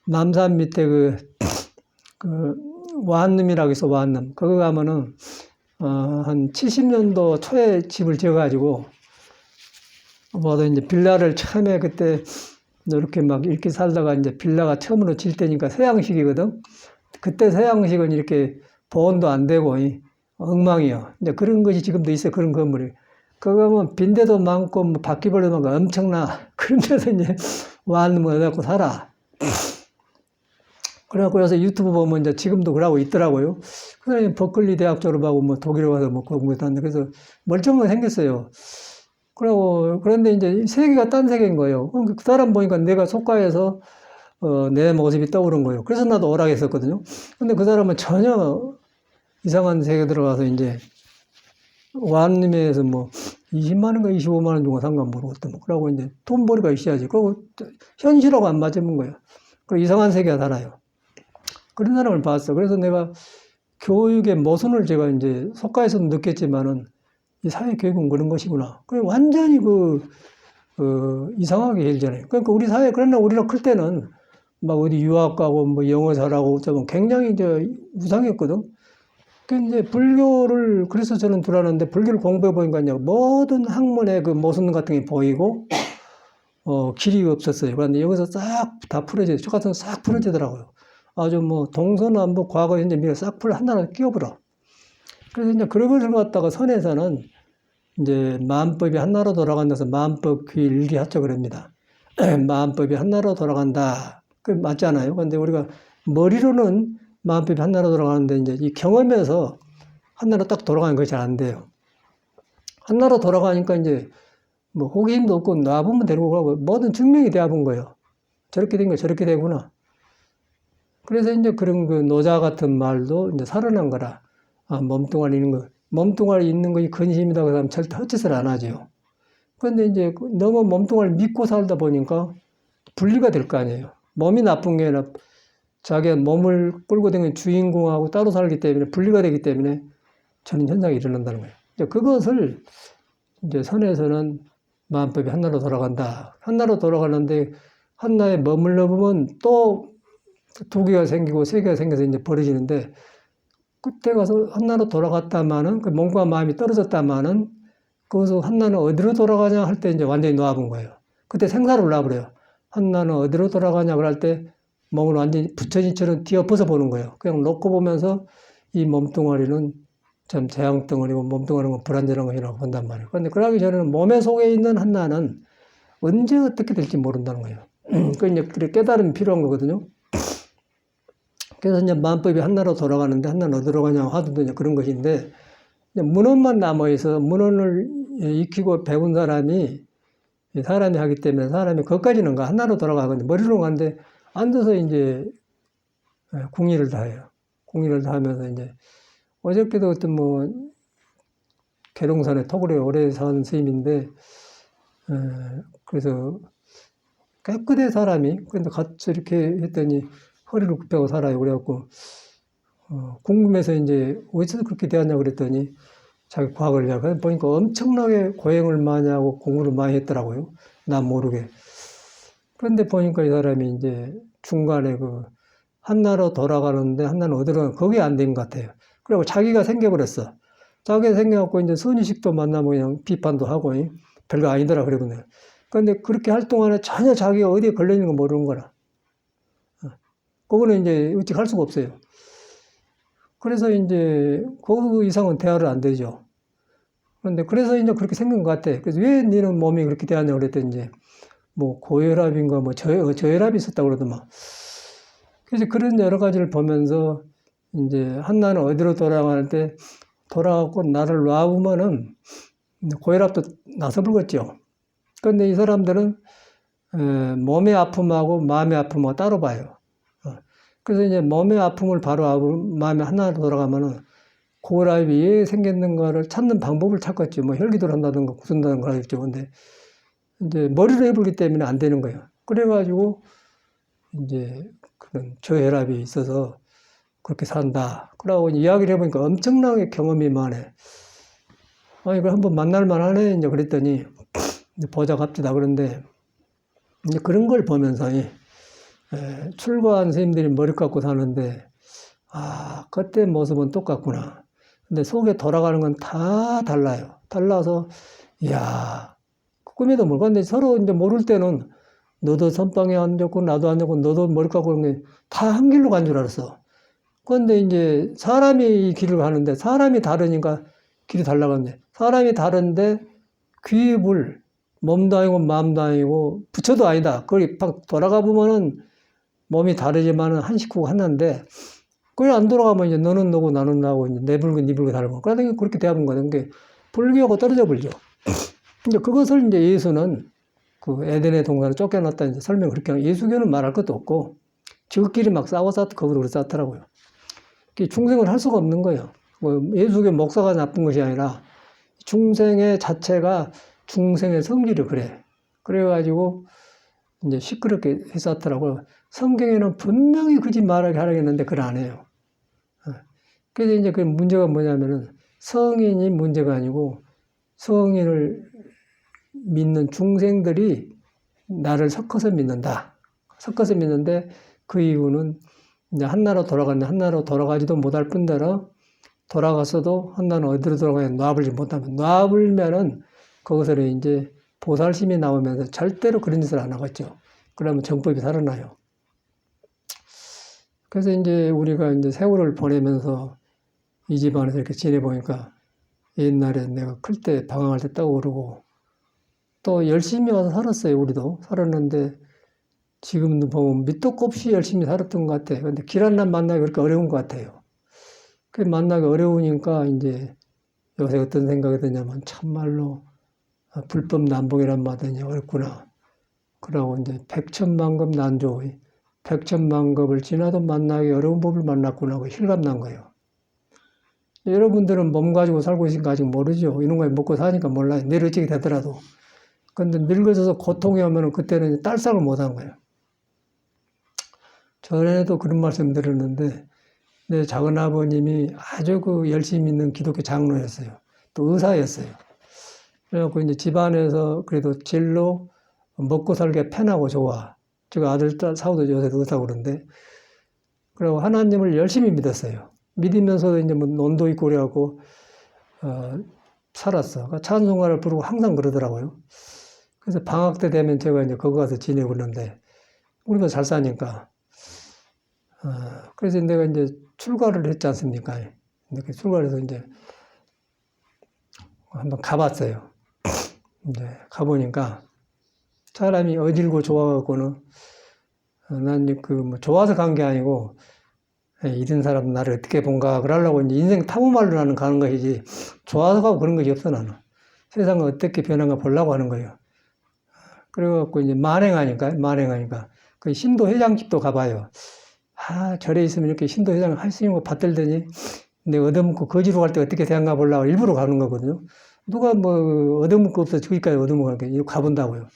Speaker 1: 남산 밑에 완룸이라고 있어, 완룸. 거기 가면은 한 70년도 초에 집을 지어가지고 이제 빌라를 처음에 그때 이렇게 살다가 이제 빌라가 처음으로 질 때니까 서양식이거든. 그때 서양식은 이렇게 보온도 안 되고 엉망이요. 이제 그런 것이 지금도 있어요. 그런 건물이. 그거 하면 빈대도 많고 바퀴벌레도 많고 엄청나. 그런 데서 이제 완룸을 얻어갖고 살아. 그래갖고 여기서 유튜브 보면 이제 지금도 그러고 있더라고요. 그다음에 버클리 대학 졸업하고 독일에 가서 공부했는데 그래서 멀쩡하게 생겼어요. 그런데 이제 세계가 딴 세계인 거예요. 그 사람 보니까 내가 속가해서 내 모습이 떠오른 거예요. 그래서 나도 오락했었거든요. 근데 그 사람은 전혀 이상한 세계 들어가서 이제 완림에서 20만 원인가 25만 원 정도 상관 모르겠다. 그러고 이제 돈벌이가 있어야지. 그리고 현실하고 안 맞는 거예요. 그리고 이상한 세계가 살아요. 그런 사람을 봤어. 그래서 내가 교육의 모순을 제가 이제 속가에서도 느꼈지만은 이 사회 교육은 그런 것이구나. 그래 완전히 이상하게 일잖아요. 그러니까 우리 사회 그러나 우리가 클 때는 막 어디 유학 가고 뭐 영어 잘하고 좀 굉장히 이제 우상했거든. 그 이제 불교를 그래서 저는 들어왔는데 불교를 공부해 보니까 이제 모든 학문의 그 모순 같은 게 보이고 길이 없었어요. 그런데 여기서 싹 다 풀어져요. 저 같은 싹 풀어지더라고요. 아주 뭐 동서남북 과거 현재 미래 싹 풀어 하나로 끼워버려. 그래서 이제 그런 것을 갖다가 선에서는 이제 마음법이 한나로 돌아간다서 마음법 귀일기하죠 그럽니다. 마음법이 한나로 돌아간다. 그 맞잖아요. 근데 우리가 머리로는 마음법이 한나로 돌아가는데 이제 이 경험에서 한나로 딱 돌아가는 것이 잘 안 돼요. 한나로 돌아가니까 이제 뭐 호기심도 없고 놔보면 되고 가고 뭐든 증명이 돼야 본 거예요. 저렇게 된 거 저렇게 되구나. 그래서 이제 그런 그 노자 같은 말도 이제 살아난 거라. 아, 몸뚱아리 있는 거. 몸뚱아리 있는 것이 근심이다. 그 사람 절대 헛짓을 안 하죠. 그런데 이제 너무 몸뚱아리를 믿고 살다 보니까 분리가 될 거 아니에요. 몸이 나쁜 게 아니라 자기가 몸을 끌고 다니는 주인공하고 따로 살기 때문에 분리가 되기 때문에 저는 현상이 일어난다는 거예요. 이제 그것을 이제 선에서는 마음법이 한나로 돌아간다. 한나로 돌아가는데 한나에 머물러 보면 또 두 개가 생기고 세 개가 생겨서 이제 벌어지는데 그때 가서 한나로 돌아갔다마는 그 몸과 마음이 떨어졌다마는 거기서 한나는 어디로 돌아가냐 할 때 이제 완전히 놓아본 거예요. 그때 생사를 놔버려요. 한나는 어디로 돌아가냐 그럴 때 몸을 완전히 부처님처럼 뒤엎어서 보는 거예요. 그냥 놓고 보면서 이 몸뚱아리는 참 재앙덩어리고 몸뚱아리는 불안전한 것이라고 본단 말이에요. 그런데 그러기 전에는 몸의 속에 있는 한나는 언제 어떻게 될지 모른다는 거예요. 그 이제 그래 깨달음이 필요한 거거든요. 그래서 이제 마음법이 한나로 돌아가는데 한나는 어디로 가냐 하도 이제 그런 것인데 문헌만 남아있어 문헌을 익히고 배운 사람이 하기 때문에 사람이 거기까지는 가 한나로 돌아가거든요. 머리로 가는데 앉아서 이제 궁리를 다 해요. 궁리를 다 하면서 이제 어저께도 어떤 뭐 계룡산에 토굴에 오래 산 스님인데 그래서 깨끗해 사람이 그런데 같이 이렇게 했더니 허리를 굽히고 살아요. 그래갖고 궁금해서 이제 어디서 그렇게 되었냐 그랬더니 자기 과거를 이야기해 보니까 엄청나게 고행을 많이 하고 공부를 많이 했더라고요. 난 모르게. 그런데 보니까 이 사람이 이제 중간에 그 한나로 돌아가는데 한나는 어디로 가는 거기 안 된 것 같아요. 그리고 자기가 생겨버렸어. 자기가 생겨갖고 이제 선의식도 만나면 그냥 비판도 하고 별거 아니더라 그러거든요. 그런데 그렇게 할 동안에 전혀 자기가 어디에 걸려있는 거 모르는 거라. 그거는 이제 어찌 할 수가 없어요. 그래서 이제 그 이상은 대화를 안 되죠. 그런데 그래서 이제 그렇게 생긴 것 같아. 그래서 왜 너는 몸이 그렇게 되었냐 그랬더니 이제 뭐 고혈압인가 뭐 저혈압이 있었다고 그러더만. 그래서 그런 여러 가지를 보면서 이제 한나는 어디로 돌아가는데 돌아가고 나를 놔보면은 고혈압도 나서불겠죠. 그런데 이 사람들은 몸의 아픔하고 마음의 아픔하고 따로 봐요. 그래서 이제 몸의 아픔을 바로 마음에 하나로 돌아가면은 고혈압이 왜 생겼는가를 찾는 방법을 찾겠죠. 뭐 혈기도를 한다든가 구순다든가 하겠죠. 근데 이제 머리로 해보기 때문에 안 되는 거예요. 그래가지고 이제 그런 저혈압이 있어서 그렇게 산다. 그러고 이야기를 해보니까 엄청나게 경험이 많아. 이걸 한번 만날만 하네. 이제 그랬더니 이제 보자 갑시다. 그런데 이제 그런 걸 보면서 출가한 선생님들이 머리 깎고 사는데 그때 모습은 똑같구나. 근데 속에 돌아가는 건 다 달라요. 달라서 이야 꿈에도 모르고 근데 서로 이제 모를 때는 너도 선방에 앉았고 나도 앉았고 너도 머리 깎고 그런 게 다 한 길로 간 줄 알았어. 그런데 이제 사람이 이 길을 가는데 사람이 다르니까 길이 달라갔네. 사람이 다른데 귀입을 몸도 아니고 마음도 아니고 부처도 아니다. 거기 막 돌아가 보면은 몸이 다르지만은 한 식구가 하나인데 그걸 안 돌아가면 이제 너는 너고 나는 나고 이제 내 불고 네 불고 다르고 그러니까 그렇게 대하는 거는 게 불교하고 떨어져 버리죠. 이제 그것을 이제 예수는 그 에덴의 동산을 쫓겨났다 이제 설명을 그렇게 하고 예수교는 말할 것도 없고 지극끼리 막 싸워서 거기로 싸더라고요. 중생을 할 수가 없는 거예요. 뭐 예수교 목사가 나쁜 것이 아니라 중생의 자체가 중생의 성질이 그래. 그래가지고 이제 시끄럽게 했었더라고요. 성경에는 분명히 그지 말하게 하라고 했는데 그걸 안 해요. 그래서 이제 그 문제가 뭐냐면은 성인이 문제가 아니고 성인을 믿는 중생들이 나를 섞어서 믿는다. 섞어서 믿는데 그 이유는 이제 한나라로 돌아갔는데 한나라로 돌아가지도 못할 뿐더러 돌아갔어도 한나라는 어디로 돌아가냐 놔불지 못하면 놔불면은 거기서 이제 보살심이 나오면서 절대로 그런 짓을 안 하겠죠. 그러면 정법이 살아나요. 그래서 이제 우리가 이제 세월을 보내면서 이 집안에서 이렇게 지내보니까 옛날에 내가 클 때 방황할 때 떠오르고 또 열심히 와서 살았어요. 우리도 살았는데 지금도 보면 밑도 없이 열심히 살았던 것 같아요. 근데 길 하나 만나기 그렇게 어려운 것 같아요. 그 만나기 어려우니까 이제 요새 어떤 생각이 드냐면 참말로 불법 남봉이란 말이 어렵구나. 그러고 이제 백천만급 난조, 백천만급을 지나도 만나기 어려운 법을 만났구나 하고 실감난 거예요. 여러분들은 몸 가지고 살고 있으니까 아직 모르죠. 이런 거에 먹고 사니까 몰라요. 내일 어찌게 되더라도. 근데 늙어져서 고통이 오면 그때는 딸싹을 못 한 거예요. 전에도 그런 말씀 드렸는데, 내 작은 아버님이 아주 그 열심히 있는 기독교 장로였어요. 또 의사였어요. 그래갖고 이제 집안에서 그래도 진로 먹고 살기가 편하고 좋아. 제가 아들, 딸, 사우도 요새도 의사고 그런데, 그리고 하나님을 열심히 믿었어요. 믿으면서도 이제 뭐 논도 있고 그래갖고, 살았어. 그러니까 찬송가를 부르고 항상 그러더라고요. 그래서 방학 때 되면 제가 이제 거기 가서 지내고 그러는데, 우리가 잘 사니까. 그래서 내가 이제 출가를 했지 않습니까? 이렇게 출가를 해서 이제 한번 가봤어요. 이제 가보니까 사람이 어질고 좋아갖고는 난 그 뭐 좋아서 간 게 아니고 이런 사람 나를 어떻게 본가 그러려고 이제 인생 탐험하려 나는 가는 것이지 좋아서 가고 그런 것이 없어 나는. 세상은 어떻게 변한가 보려고 하는 거예요. 그래갖고 이제 만행하니까 그 신도 회장집도 가봐요. 절에 있으면 이렇게 신도 회장 할 수 있는 거 받들더니 내가 얻어먹고 거지로 갈 때 어떻게 생각해 보려고 일부러 가는 거거든요. 누가 뭐 얻어먹고 없어 저기까지 얻어먹고 갈게 이거 가본다고요.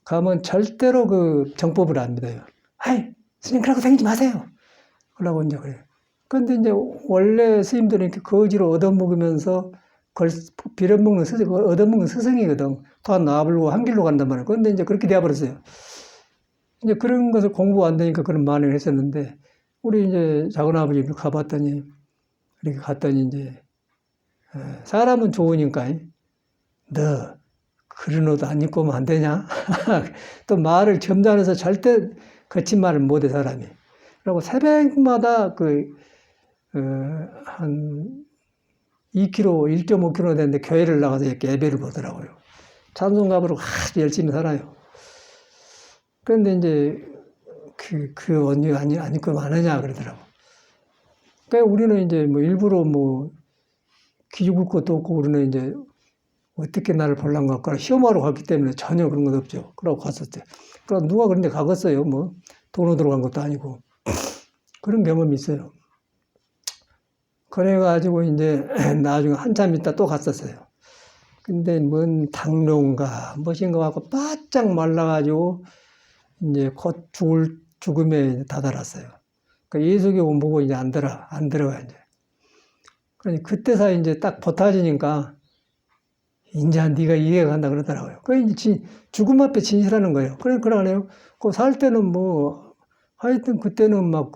Speaker 1: 가면 절대로 그 정법을 안 믿어요. 아이 스님 그러고 다니지 마세요. 그러고 이제 그래요. 그런데 이제 원래 스님들은 이렇게 거지로 얻어먹으면서 빌어먹는 스승, 얻어먹는 스승이거든. 다 나불고 한 길로 간단 말이에요. 그런데 이제 그렇게 되어버렸어요. 이제 그런 것을 공부 안 되니까 그런 만행을 했었는데, 우리 이제 작은아버지 가봤더니, 이렇게 갔더니 이제, 사람은 좋으니까, 너, 그런 옷 안 입고 오면 안 되냐? 또 말을 점잖아서 절대 거친 말을 못해, 사람이. 그리고 새벽마다 한 2km, 1.5km 되는데 교회를 나가서 이렇게 예배를 보더라고요. 찬송가부로 아주 열심히 살아요. 그런데 이제 그 언니 안 입고 하느냐 그러더라고. 그러니까 우리는 이제 뭐 일부러 뭐 기죽을 것도 없고 우리는 이제 어떻게 나를 볼란가 할까 시험하러 갔기 때문에 전혀 그런 것 없죠. 그러고 갔었대. 그럼 누가 그런데 가겠어요. 뭐 돈으로 들어간 것도 아니고 그런 경험이 있어요. 그래가지고 이제 나중에 한참 있다 또 갔었어요. 근데 뭔 당뇨인가 무엇인가 갖고 바짝 말라가지고 이제 곧 죽음에 다다랐어요. 그러니까 예수교 보고 이제 안 들어가 이제. 그러니 그때서 이제 딱 버타지니까 이제 네가 이해가 간다 그러더라고요. 그 이제 죽음 앞에 진실하는 거예요. 그러네요. 그 살 때는 뭐 하여튼 그때는 막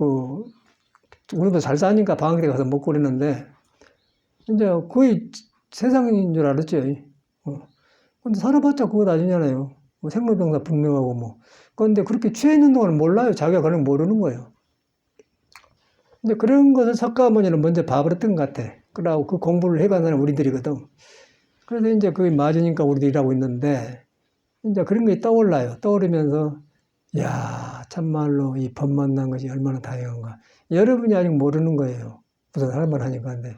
Speaker 1: 우리도 잘 사니까 방학에 가서 먹고 그랬는데 이제 거의 세상인 줄 알았죠. 근데 살아봤자 그거 아니잖아요. 뭐 생로병사 분명하고 뭐. 그런데 그렇게 취해 있는 동안은 몰라요. 자기가 그런 거 모르는 거예요. 근데 그런 것을 석가모니는 먼저 봐버렸던 것 같아. 그러고 그 공부를 해간 사람은 우리들이거든. 그래서 이제 그게 맞으니까 우리도 일하고 있는데, 이제 그런 게 떠올라요. 떠오르면서, 야 참말로 이 법 만난 것이 얼마나 다양한가. 여러분이 아직 모르는 거예요. 무슨 할말 하니까. 근데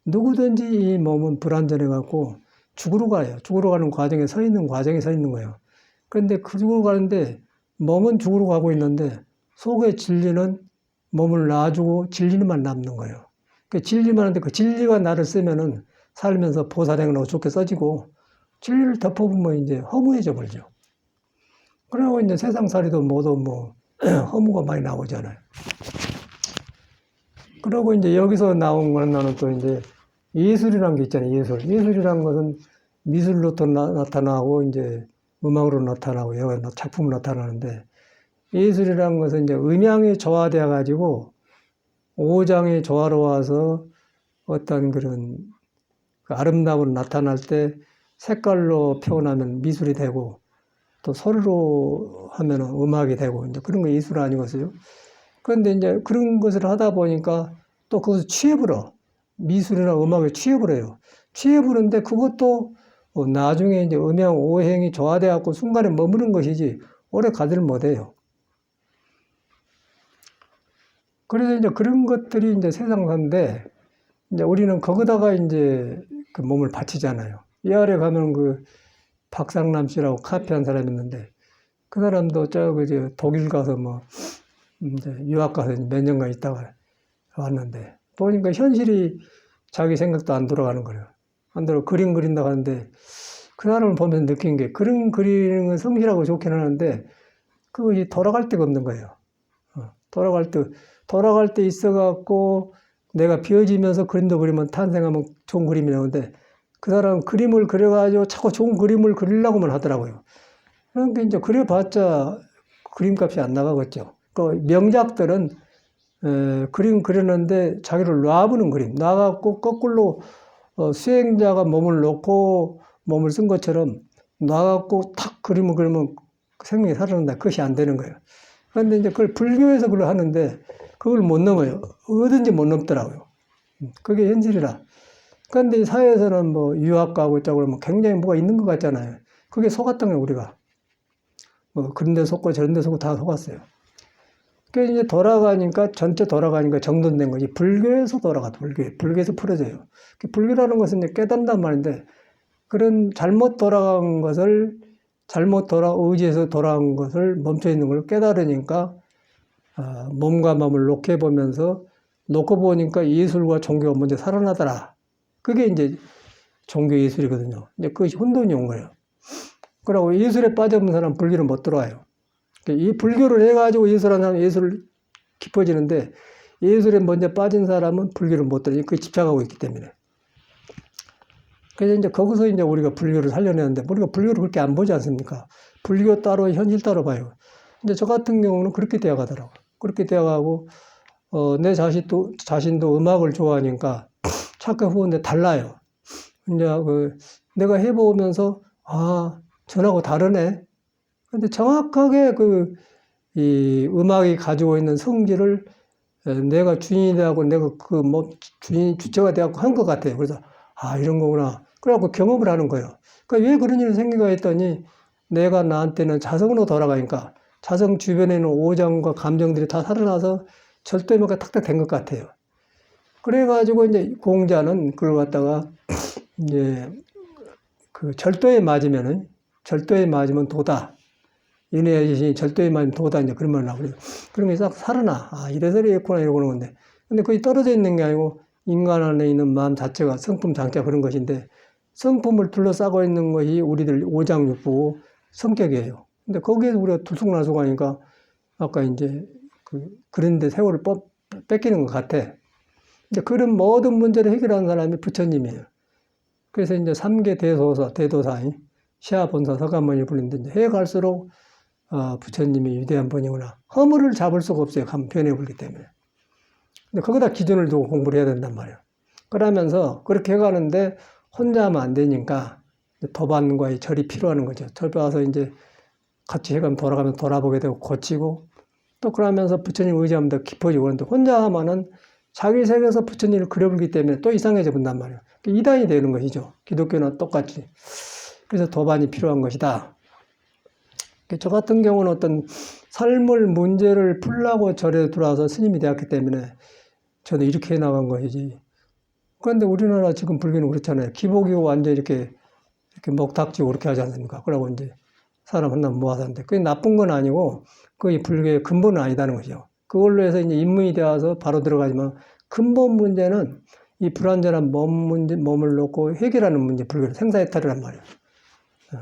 Speaker 1: 누구든지 이 몸은 불완전해갖고 죽으러 가요. 죽으러 가는 과정에 서 있는 거예요. 그런데 그 죽으러 가는데 몸은 죽으러 가고 있는데 속에 진리는 몸을 놔주고 진리만 남는 거예요. 그 진리만 하는데 그 진리가 나를 쓰면은 살면서 보살행하고 좋게 써지고 진리를 덮어보면 이제 허무해져 버리죠. 그리고 이제 세상살이도 모두 뭐 허무가 많이 나오잖아요. 그러고 이제 여기서 나온 거는 나는 또 이제 예술이라는 게 있잖아요. 예술이라는 것은 미술로 또 나타나고 이제 음악으로 나타나고 여러 작품으로 나타나는데 예술이라는 것은 이제 음향이 조화되어 가지고 오장이 조화로워서 어떤 그런 그 아름다움으로 나타날 때 색깔로 표현하면 미술이 되고 또 소리로 하면 음악이 되고 이제 그런 거 예술 아니겠어요? 그런데 이제 그런 것을 하다 보니까 또 그것을 취해버려. 미술이나 음악에 취해버려요. 취해버리는데 그것도 나중에 이제 음양 오행이 조화돼 갖고 순간에 머무는 것이지 오래 가지를 못해요. 그래서 이제 그런 것들이 이제 세상사인데 이제 우리는 거기다가 이제 그 몸을 바치잖아요. 이 아래 가면 그 박상남 씨라고 카페한 사람이 있는데 그 사람도 저기 독일 가서 뭐 이제 유학 가서 몇 년간 있다가 왔는데 보니까 현실이 자기 생각도 안 돌아가는 거예요. 안 돌아 그림 그린다고 하는데 그 사람을 보면서 느낀 게 그림 그리는 건 성실하고 좋긴 하는데 그것이 돌아갈 데가 없는 거예요. 돌아갈 때 있어갖고 내가 비워지면서 그림도 그리면 탄생하면 좋은 그림이 나오는데 그 사람은 그림을 그려가지고 자꾸 좋은 그림을 그리려고만 하더라고요. 그러니까 이제 그려봤자 그림값이 안 나가겠죠. 그 명작들은 그림 그리는데 자기를 놔보는 그림, 놔갖고 거꾸로 수행자가 몸을 놓고 몸을 쓴 것처럼 놔갖고 탁 그림을 그리면 생명이 살아난다. 그것이 안 되는 거예요. 그런데 이제 그걸 불교에서 그걸 하는데 그걸 못 넘어요. 어딘지 못 넘더라고요. 그게 현실이라. 그런데 이 사회에서는 뭐 유학 가고 있다고 그러면 굉장히 뭐가 있는 것 같잖아요. 그게 속았던 거예요, 우리가. 뭐 그런 데 속고 저런 데 속고 다 속았어요. 그게 이제 돌아가니까 전체 돌아가니까 정돈된 거지. 불교에서 돌아가, 불교에서 풀어져요. 불교라는 것은 이제 깨닫는단 말인데 그런 잘못 돌아간 것을 의지해서 돌아간 것을 멈춰 있는 걸 깨달으니까 몸과 마음을 놓게 보면서 놓고 보니까 예술과 종교가 먼저 살아나더라. 그게 이제 종교 예술이거든요. 이제 그것이 혼돈이 온 거예요. 그러고 예술에 빠져있는 사람은 불교를 못 들어와요. 이 불교를 해가지고 예술하는 사람은 예술을 깊어지는데 예술에 먼저 빠진 사람은 불교를 못 들어요. 그게 집착하고 있기 때문에. 그래서 이제 거기서 이제 우리가 불교를 살려내는데 우리가 불교를 그렇게 안 보지 않습니까? 불교 따로 현실 따로 봐요. 근데 저 같은 경우는 그렇게 되어가더라고요. 그렇게 되어가고 내 자신도 음악을 좋아하니까 착각 후인데 달라요. 이제 내가 해보면서 전하고 다르네. 근데 정확하게 이 음악이 가지고 있는 성질을 내가 주인이 되고 내가 주체가 되고 한 것 같아요. 그래서 이런 거구나. 그래갖고 경험을 하는 거예요. 그러니까 왜 그런 일이 생긴가 했더니 내가 나한테는 자성으로 돌아가니까 자성 주변에 있는 오장과 감정들이 다 살아나서 절도의미가 탁탁 된 것 같아요. 그래가지고 이제 공자는 그걸 갖다가 이제 그 절도에 맞으면 도다. 인의 자신이 절도에 맞으면 도다. 이제 그런 말을 하고 그래요. 그러면 싹 살아나. 이래서 이랬구나 이러고 그러는 건데. 근데 그게 떨어져 있는 게 아니고 인간 안에 있는 마음 자체가 성품 장자 그런 것인데 성품을 둘러싸고 있는 것이 우리들 오장육부 성격이에요. 근데 거기에서 우리가 들쑥날쑥하니까 아까 이제 그런데 세월을 뺏기는 것 같아. 이제 그런 모든 문제를 해결하는 사람이 부처님이에요. 그래서 이제 3계 대도사인 시아본사 서가모니 불리는데 이제 해갈수록 부처님이 위대한 분이구나. 허물을 잡을 수가 없어요. 한번 변해버리기 때문에. 근데 거기다 기준을 두고 공부를 해야 된단 말이에요. 그러면서 그렇게 해가는데 혼자 하면 안 되니까 도반과의 절이 필요한 거죠. 절에 와서 이제 같이 해가면 돌아보게 되고 고치고 또 그러면서 부처님 의지하면 더 깊어지고 그런데 혼자 하면은 자기 세계에서 부처님을 그려보기 때문에 또 이상해져 본단 말이에요. 이단이 되는 것이죠. 기독교는 똑같이. 그래서 도반이 필요한 것이다. 저 같은 경우는 어떤 삶을 문제를 풀라고 절에 들어와서 스님이 되었기 때문에 저도 이렇게 해나간 것이지. 그런데 우리나라 지금 불교는 그렇잖아요. 기복이고 완전 이렇게 목탁지고 그렇게 하지 않습니까? 그러고 이제 사람 하나 모아서 하는데 그게 나쁜 건 아니고 그게 불교의 근본은 아니다는 것이죠. 그걸로 해서 이제 입문이 되어서 바로 들어가지만 근본 문제는 이 불완전한 몸을 놓고 해결하는 문제, 불교는 생사해탈이란 말이에요.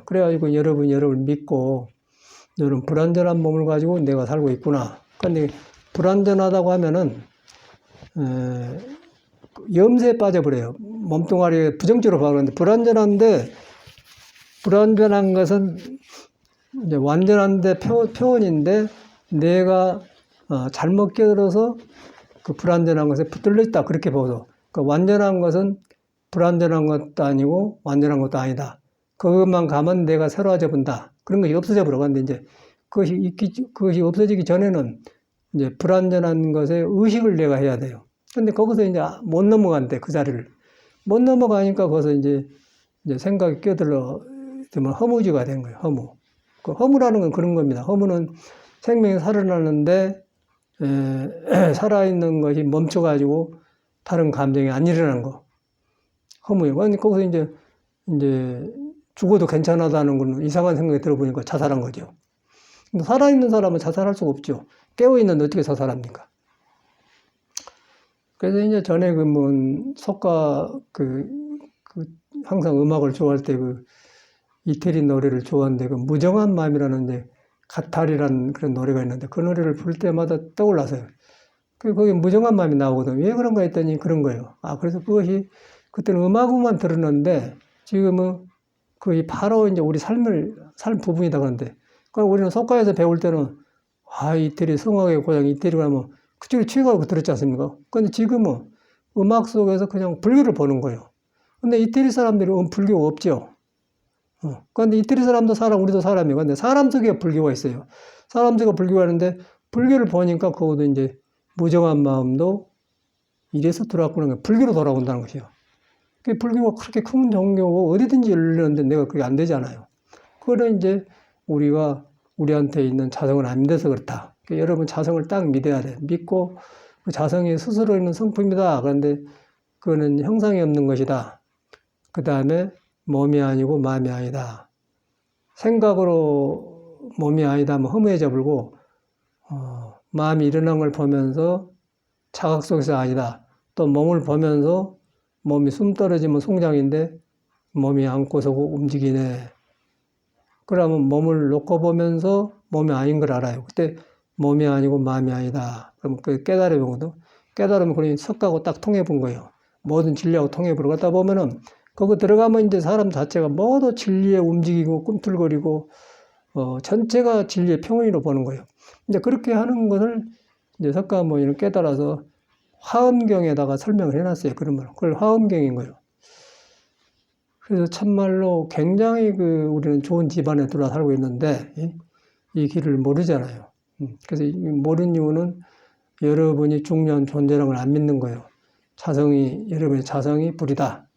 Speaker 1: 그래가지고 여러분을 믿고 너는 불완전한 몸을 가지고 내가 살고 있구나. 그런데 불완전하다고 하면은 염세에 빠져버려요. 몸뚱아리에 부정적으로 봐오는데 불완전한 것은 이제 완전한데 표현인데 내가 잘못 깨달아서 그 불완전한 것에 붙들려 있다 그렇게 보죠. 그 완전한 것은 불완전한 것도 아니고 완전한 것도 아니다. 그것만 가면 내가 새로워져 본다. 그런 것이 없어져 버려. 근데 이제 그것이 없어지기 전에는 이제 불완전한 것에 의식을 내가 해야 돼요. 근데 거기서 이제 못 넘어간대, 그 자리를. 못 넘어가니까 거기서 이제 생각이 끼어들어, 허무지가 된 거예요, 허무. 그 허무라는 건 그런 겁니다. 허무는 생명이 살아나는데, 살아있는 것이 멈춰가지고 다른 감정이 안 일어나는 거. 허무예요. 그러니까 거기서 이제 죽어도 괜찮다는 건 이상한 생각이 들어보니까 자살한 거죠. 근데 살아있는 사람은 자살할 수가 없죠. 깨어있는데 어떻게 자살합니까? 그래서 이제 전에 석가 항상 음악을 좋아할 때 이태리 노래를 좋아하는데 무정한 마음이라는 이제 가탈이라는 그런 노래가 있는데 그 노래를 부를 때마다 떠올라서요. 거기 무정한 마음이 나오거든요. 왜 그런가 했더니 그런 거예요. 그래서 그것이 그때는 음악으로만 들었는데 지금은 거의 바로 이제 우리 삶 부분이다 그러는데 그럼 우리는 석가에서 배울 때는 이태리 성악의 고장 이태리가 그쪽에 취해가지고 들었지 않습니까? 근데 지금은 음악 속에서 그냥 불교를 보는 거예요. 근데 이태리 사람들은 불교가 없죠. 그런데 이태리 사람도 우리도 사람이고, 근데 사람 속에 불교가 있어요. 사람 속에 불교가 있는데, 불교를 보니까 그것도 이제 무정한 마음도 이래서 돌아오는 거예요. 불교로 돌아온다는 것이요. 불교가 그렇게 큰 종교고 어디든지 열리는데 내가 그게 안 되잖아요. 그거는 이제 우리한테 있는 자성은 안 믿어서 그렇다. 여러분 자성을 딱 믿어야 돼. 믿고 그 자성이 스스로 있는 성품이다. 그런데 그거는 형상이 없는 것이다. 그 다음에 몸이 아니고 마음이 아니다. 생각으로 몸이 아니다 하면 허무해져 버리고 마음이 일어난 걸 보면서 자각 속에서 아니다. 또 몸을 보면서 몸이 숨 떨어지면 송장인데 몸이 안고서 움직이네. 그러면 몸을 놓고 보면서 몸이 아닌 걸 알아요. 그때 몸이 아니고 마음이 아니다. 그럼 그 깨달아 보거든. 깨달으면 그러니 석가하고 딱 통해 본 거예요. 모든 진리하고 통해 보러 갔다 보면은 거기 들어가면 이제 사람 자체가 모두 진리에 움직이고 꿈틀거리고 전체가 진리의 평원으로 보는 거예요. 이제 그렇게 하는 것을 이제 석가 모니는 깨달아서 화엄경에다가 설명을 해놨어요. 그런 말. 그걸 화엄경인 거예요. 그래서 참말로 굉장히 우리는 좋은 집안에 들어와 살고 있는데 이 길을 모르잖아요. 그래서 모르는 이유는 여러분이 중요한 존재라는 걸 안 믿는 거예요. 여러분의 자성이 불이다.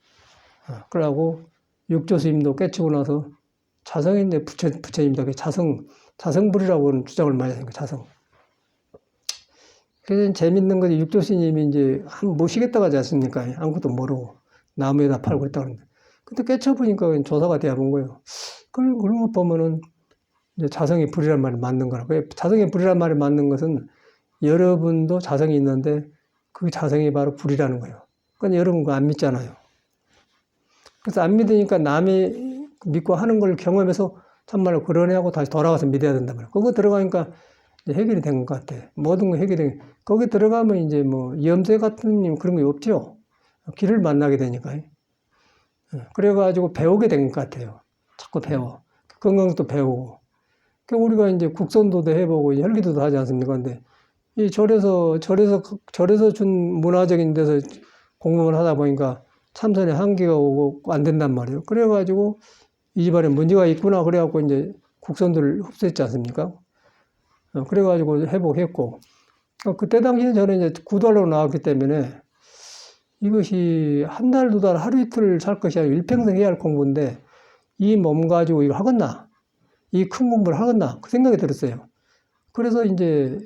Speaker 1: 그러고 육조스님도 깨치고 나서 자성인데 부처님도 자성불이라고 주장을 많이 하는 거예요. 자성. 그래서 재밌는 것이 육조스님이 이제 모시겠다고 하지 않습니까? 아무것도 모르고 나무에다 팔고 있다고 하는데. 근데 깨쳐보니까 조사가 돼야 본 거예요. 그런 거 보면은 이제 자성이 불이란 말이 맞는 거라고. 자성이 불이란 말이 맞는 것은 여러분도 자성이 있는데 그 자성이 바로 불이라는 거예요. 그러니까 여러분 그거 안 믿잖아요. 그래서 안 믿으니까 남이 믿고 하는 걸 경험해서 참말로 그러네 하고 다시 돌아가서 믿어야 된단 말이에요. 그거 들어가니까 이제 해결이 된 것 같아. 모든 거 해결이 거기 들어가면 이제 염세 같은 그런 게 없죠. 길을 만나게 되니까. 그래가지고 배우게 된 것 같아요. 자꾸 배워. 건강도 배우고. 우리가 이제 국선도도 해보고 혈기도도 하지 않습니까? 근데 이 절에서 준 문화적인 데서 공부를 하다 보니까 참선에 한계가 오고 안 된단 말이에요. 그래가지고 이 집안에 문제가 있구나. 그래갖고 이제 국선도를 흡수했지 않습니까? 그래가지고 회복했고. 그때 당시에 저는 이제 구달로 나왔기 때문에 이것이 한 달, 두 달, 하루 이틀 살 것이 아니라 일평생 해야 할 공부인데 이 몸 가지고 이거 하겠나? 이 큰 공부를 하겠나? 그 생각이 들었어요. 그래서 이제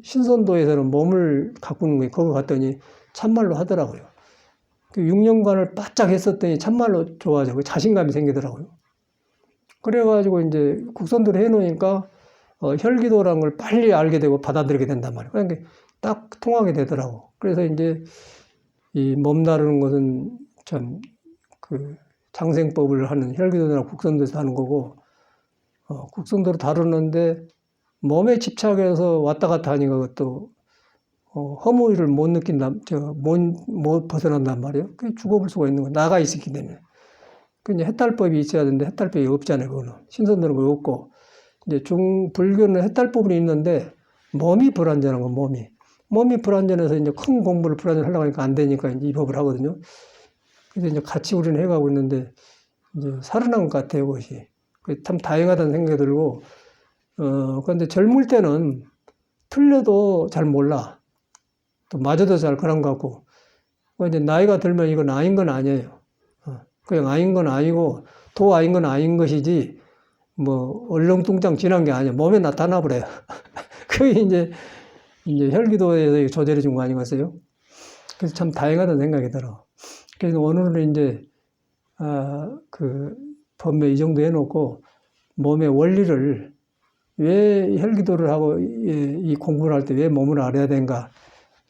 Speaker 1: 신선도에서는 몸을 가꾸는 거예요. 거기 갔더니 참말로 하더라고요. 6년간을 바짝 했었더니 참말로 좋아져. 자신감이 생기더라고요. 그래가지고 이제 국선도를 해놓으니까 혈기도라는 걸 빨리 알게 되고 받아들이게 된단 말이에요. 그러니까 딱 통하게 되더라고. 그래서 이제 이 몸 다루는 것은 참 장생법을 하는 혈기도나 국선도에서 하는 거고 국선도를 다루는데 몸에 집착해서 왔다 갔다 하니까 그것도 허무를 못 느낀다, 못 벗어난단 말이에요. 그게 죽어볼 수가 있는 거예요. 나가 있었기 때문에. 그 이제 해탈법이 있어야 되는데 해탈법이 없잖아요. 그거는 신선도는 거 없고 이제 불교는 해탈법이 있는데 몸이 불완전한 거 몸이 불완전해서 이제 큰 공부를 불완전하려고 하니까 안 되니까 이제 이 법을 하거든요. 그래서 이제 같이 우리는 해가고 있는데 이제 살아난 것 같아요, 그것이. 참 다행하다는 생각이 들고 그런데 젊을 때는 틀려도 잘 몰라. 또 맞아도 잘 그런 것 같고 이제 나이가 들면 이건 아닌 건 아니에요. 그냥 아닌 건 아니고 도 아닌 건 아닌 것이지 뭐 얼렁뚱땅 지난 게 아니야. 몸에 나타나 버려요. 그게 이제 혈기도에서 조절해 준 거 아니겠어요? 그래서 참 다행하다는 생각이 들어. 그래서 오늘은 이제 그 법매 이 정도 해놓고 몸의 원리를 왜 혈기도를 하고 이 공부를 할 때 왜 몸을 알아야 되는가?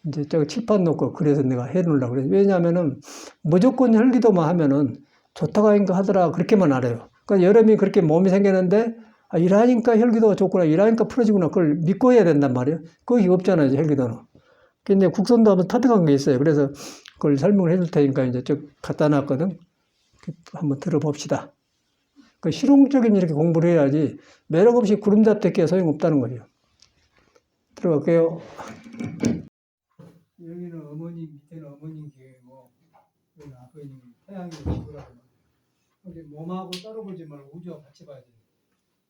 Speaker 1: 이제 저기 칠판 놓고 그래서 내가 해놓으려고 그래. 왜냐하면은 무조건 혈기도만 하면은 좋다고 하더라 그렇게만 알아요. 그러니까 여름이 그렇게 몸이 생겼는데 일하니까 혈기도가 좋구나, 일하니까 풀어지구나 그걸 믿고 해야 된단 말이에요. 그게 없잖아요, 혈기도는. 근데 국선도 한번 터득한 게 있어요. 그래서 그걸 설명을 해줄 테니까 이제 쭉 갖다 놨거든. 한번 들어봅시다. 그 실용적인 이렇게 공부를 해야지 매력 없이 구름 잡대기에 소용없다는 거죠. 들어갈게요. 여기는 어머니, 밑에는 어머님 계고 여기는 아버님, 태양이 지구라고. 근데 몸하고 따로 보지 말고 우주와 같이 봐야 돼요.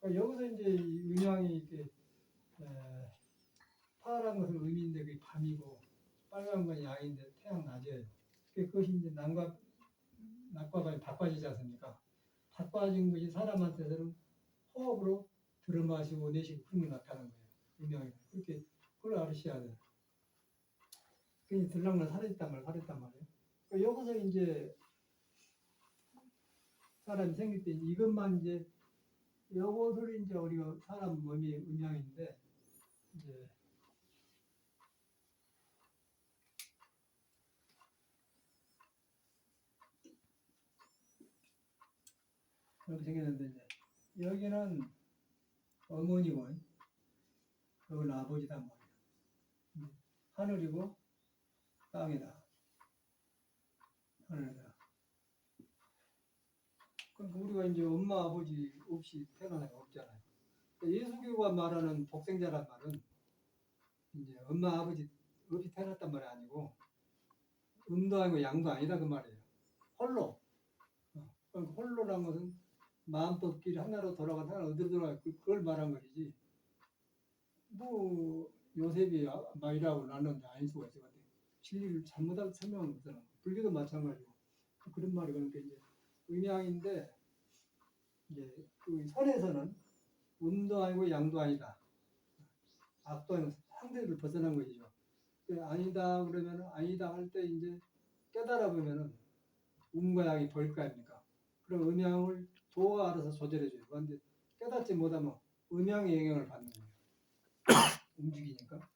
Speaker 1: 그러니까 여기서 이제 이 음양이 이렇게 파란 것은 음인데 그게 밤이고 빨간 건 양인데 태양 낮이에요. 그것이 이제 낮과 밤이 바꿔지지 않습니까? 바꿔진 것이 사람한테서는 호흡으로 들어마시고 내쉬고 그런 게 나타나는 거예요. 음양이. 그렇게 그걸 알으셔야 돼요. 그게 들락날 살아있단 말이에요. 여기서 이제 사람이 생길 때 이것만 이제 요것을 이제 우리가 사람 몸이 음양인데 이제 이렇게 생겼는데 이제 여기는 어머니고 여기는 아버지단 말이에요. 하늘이고 땅이다. 하늘이다. 그러니까 우리가 이제 엄마 아버지 없이 태어난 애가 없잖아요. 예수교가 말하는 독생자란 말은 이제 엄마 아버지 없이 태어났단 말이 아니고 음도 아니고 양도 아니다 그 말이에요. 홀로. 그러니까 홀로란 것은 마음법끼리 하나로 돌아간 하나 어디로 돌아가 그걸 말한 것이지. 뭐 요셉이 마이라고 나눴는데 아닐 수가 있을 것 같아요. 진리를 잘못하게 설명한 거잖아. 불교도 마찬가지고 그런 말이 그러니까 이제 음양인데 이제 그 선에서는 음도 아니고 양도 아니다. 악도 아니고 상대를 벗어난 것이죠. 아니다 그러면 아니다 할 때 이제 깨달아 보면은 음과 양이 보일 거 아닙니까? 그럼 음양을 도가 알아서 조절해줘요. 그런데 깨닫지 못하면 음양의 영향을 받는 거예요. 움직이니까.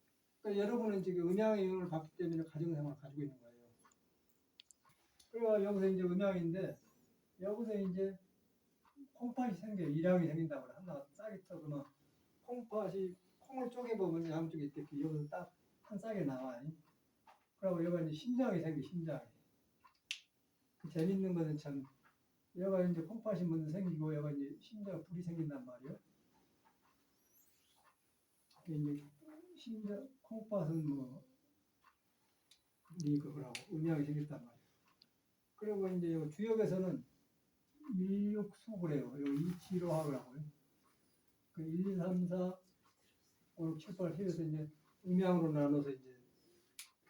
Speaker 1: 그러니까 여러분은 지금 음양의 영향을 받기 때문에 가정생활을 가지고 있는 거예요. 그러니까 여기서 이제 음양인데 여기서 이제 콩팥이 생겨요. 일양이 생긴다고 하나 싹이 터그면 콩팥이 콩을 쪼개보면 양쪽에 이렇게 여기서 딱 한 싹이 나와요. 그리고 여기가 이제 심장이 생겨 심장이. 그 재밌는 것은 참 여기가 이제 콩팥이 먼저 생기고 여기가 이제 심장 불이 생긴단 말이에요. 이제 심장 콩팥은 뭐 그거라고 음양이 생겼단 말이에요. 그리고 이제 요 주역에서는 일육수 그래요. 요 이치로 하고요. 그 1, 3, 4, 5, 6, 7, 8 해서 이제 음양으로 나눠서 이제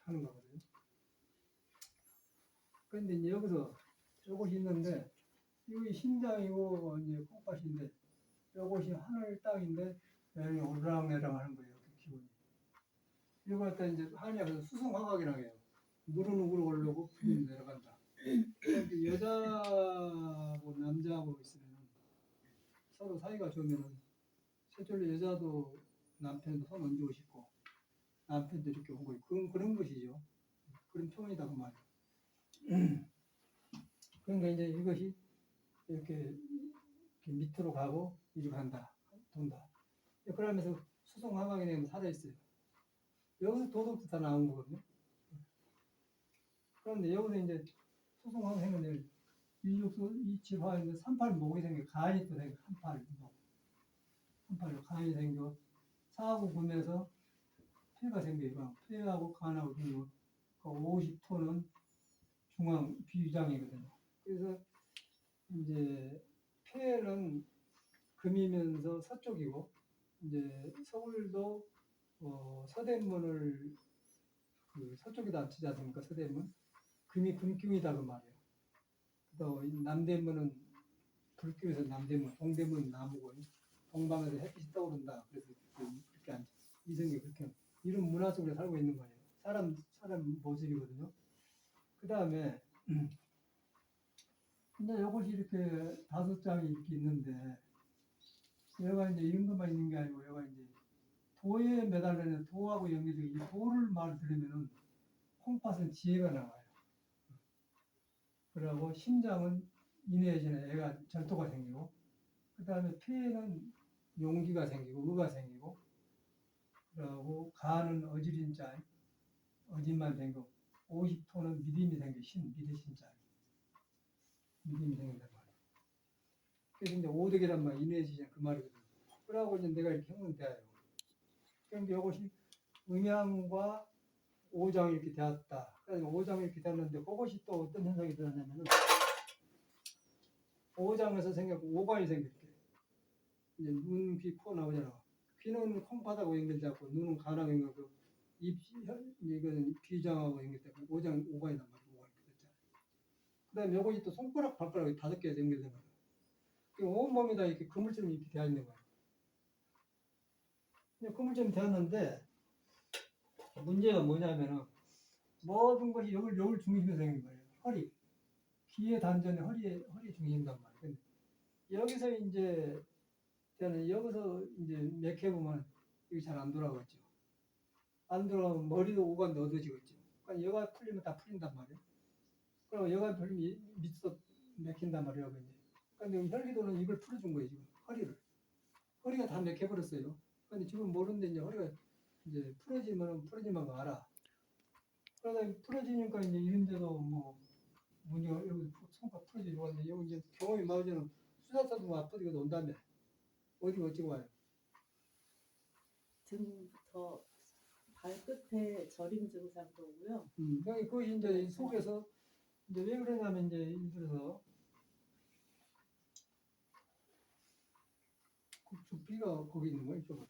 Speaker 1: 하는 거거든요. 그런데 이제 여기서 요것이 있는데 이게 심장이고 이제 콩팥인데 요것이 하늘 땅인데 여기 오르락내락 하는 거예요. 그 기분이. 이거 갖다 이제 한의학에서 수성화각이라고 해요. 물은 우로 오르고 불은 내려간다. 그러니까 여자하고 남자하고 있으면 서로 사이가 좋으면은 실제로 여자도 남편도 손 얹고 싶고 남편도 이렇게 오고 그런 것이죠. 그런 표현이다 그 말이에요. 그러니까 이제 이것이 이렇게 밑으로 가고 이리 간다, 돈다. 그러면서 수성화각이 되면 살아있어요. 여기서 도덕도 다 나온 거거든요. 그런데 여기서 이제 소송하고 했는데 일육수 이치화인데 38목이 생겨 간이 또 생겨 38목 간이 생겨 사하고 구면서 폐가 생겨요. 폐하고 간하고 생기고 50토는 중앙 비위장이거든요. 그래서 이제 폐는 금이면서 서쪽이고 이제 서울도 서대문을 그 서쪽에다 치지 않습니까? 서대문 금이 금경이다 그 말이에요. 또 남대문은 불교에서 남대문, 동대문 나무고 동방에서 햇빛이 떠오른다. 그래서 그렇게 앉아 이성이 그렇게 이런 문화 속에 살고 있는 거예요. 사람 모습이거든요. 그 다음에 근데 이것이 이렇게 5장이 이렇게 있는데 얘가 이제 이런 것만 있는 게 아니고 얘가 이제 도에 매달리는 도하고 연결되고 이 도를 말 들으면은 콩팥은 지혜가 나와요. 그러고 심장은 인해지는 애가 절도가 생기고 그 다음에 폐에는 용기가 생기고 의가 생기고 그러고 간은 어지린 자 어진만 생기고 50토는 믿음이 생겨 믿으신 자 믿음이 생긴단 말이에요. 그래서 이제 오덕이란 말 인해지냐 그 말이거든요. 그러고 이제 내가 이렇게 형은 돼요. 그런데 이것이 음양과 5장이 이렇게 되었다. 그래서 5장이 이렇게 되었는데 그것이 또 어떤 현상이 일어나냐면은 5장에서 생겼고 5관이 생겼게. 이제 눈, 귀, 코 나오잖아. 귀는 콩팥하고 연결되고 눈은 간하고 연결되고 이거는 비장하고 연결되고 5관이란 말이야. 5관이 됐잖아. 그 다음에 이것이 또 손가락, 발가락이 5개에서 연결된 거야. 온몸이 다 이렇게 그물처럼 이렇게 되어 있는 거야. 그물처럼 되었는데 문제가 뭐냐면은 모든 것이 여기 중심에서 생긴 거예요. 허리. 귀의 단전에 허리 중심단 말이에요. 여기서 이제 저는 여기서 이제 맥 해보면 이게 잘 안 돌아가죠. 안 돌아가면 머리도 오간도 얻어지겠죠. 그러니까 여가 풀리면 다 풀린단 말이에요. 그리고 여가 풀리면 밑에서 맥힌단 말이에요. 그러니까 혈기도는 이걸 풀어준 거예요. 지금 허리가 다 맥혀버렸어요. 근데 지금 모르는데 이제 허리가 이제 풀어지면 알아. 그러다 풀어지니까 이제 이런데도 뭐 문제가 여기 손가락 풀어지고 하는데 여기 이제 경험이 맞으면 수다사도 아프게 논다며 어디 어찌고 와요.
Speaker 2: 등부터 발끝에 저림 증상도 오고요.
Speaker 1: 여기 그 이제 속에서 이제 왜 그러냐면 이제 예를 들어서 그 두피가 거기 있는 거예요. 이쪽으로.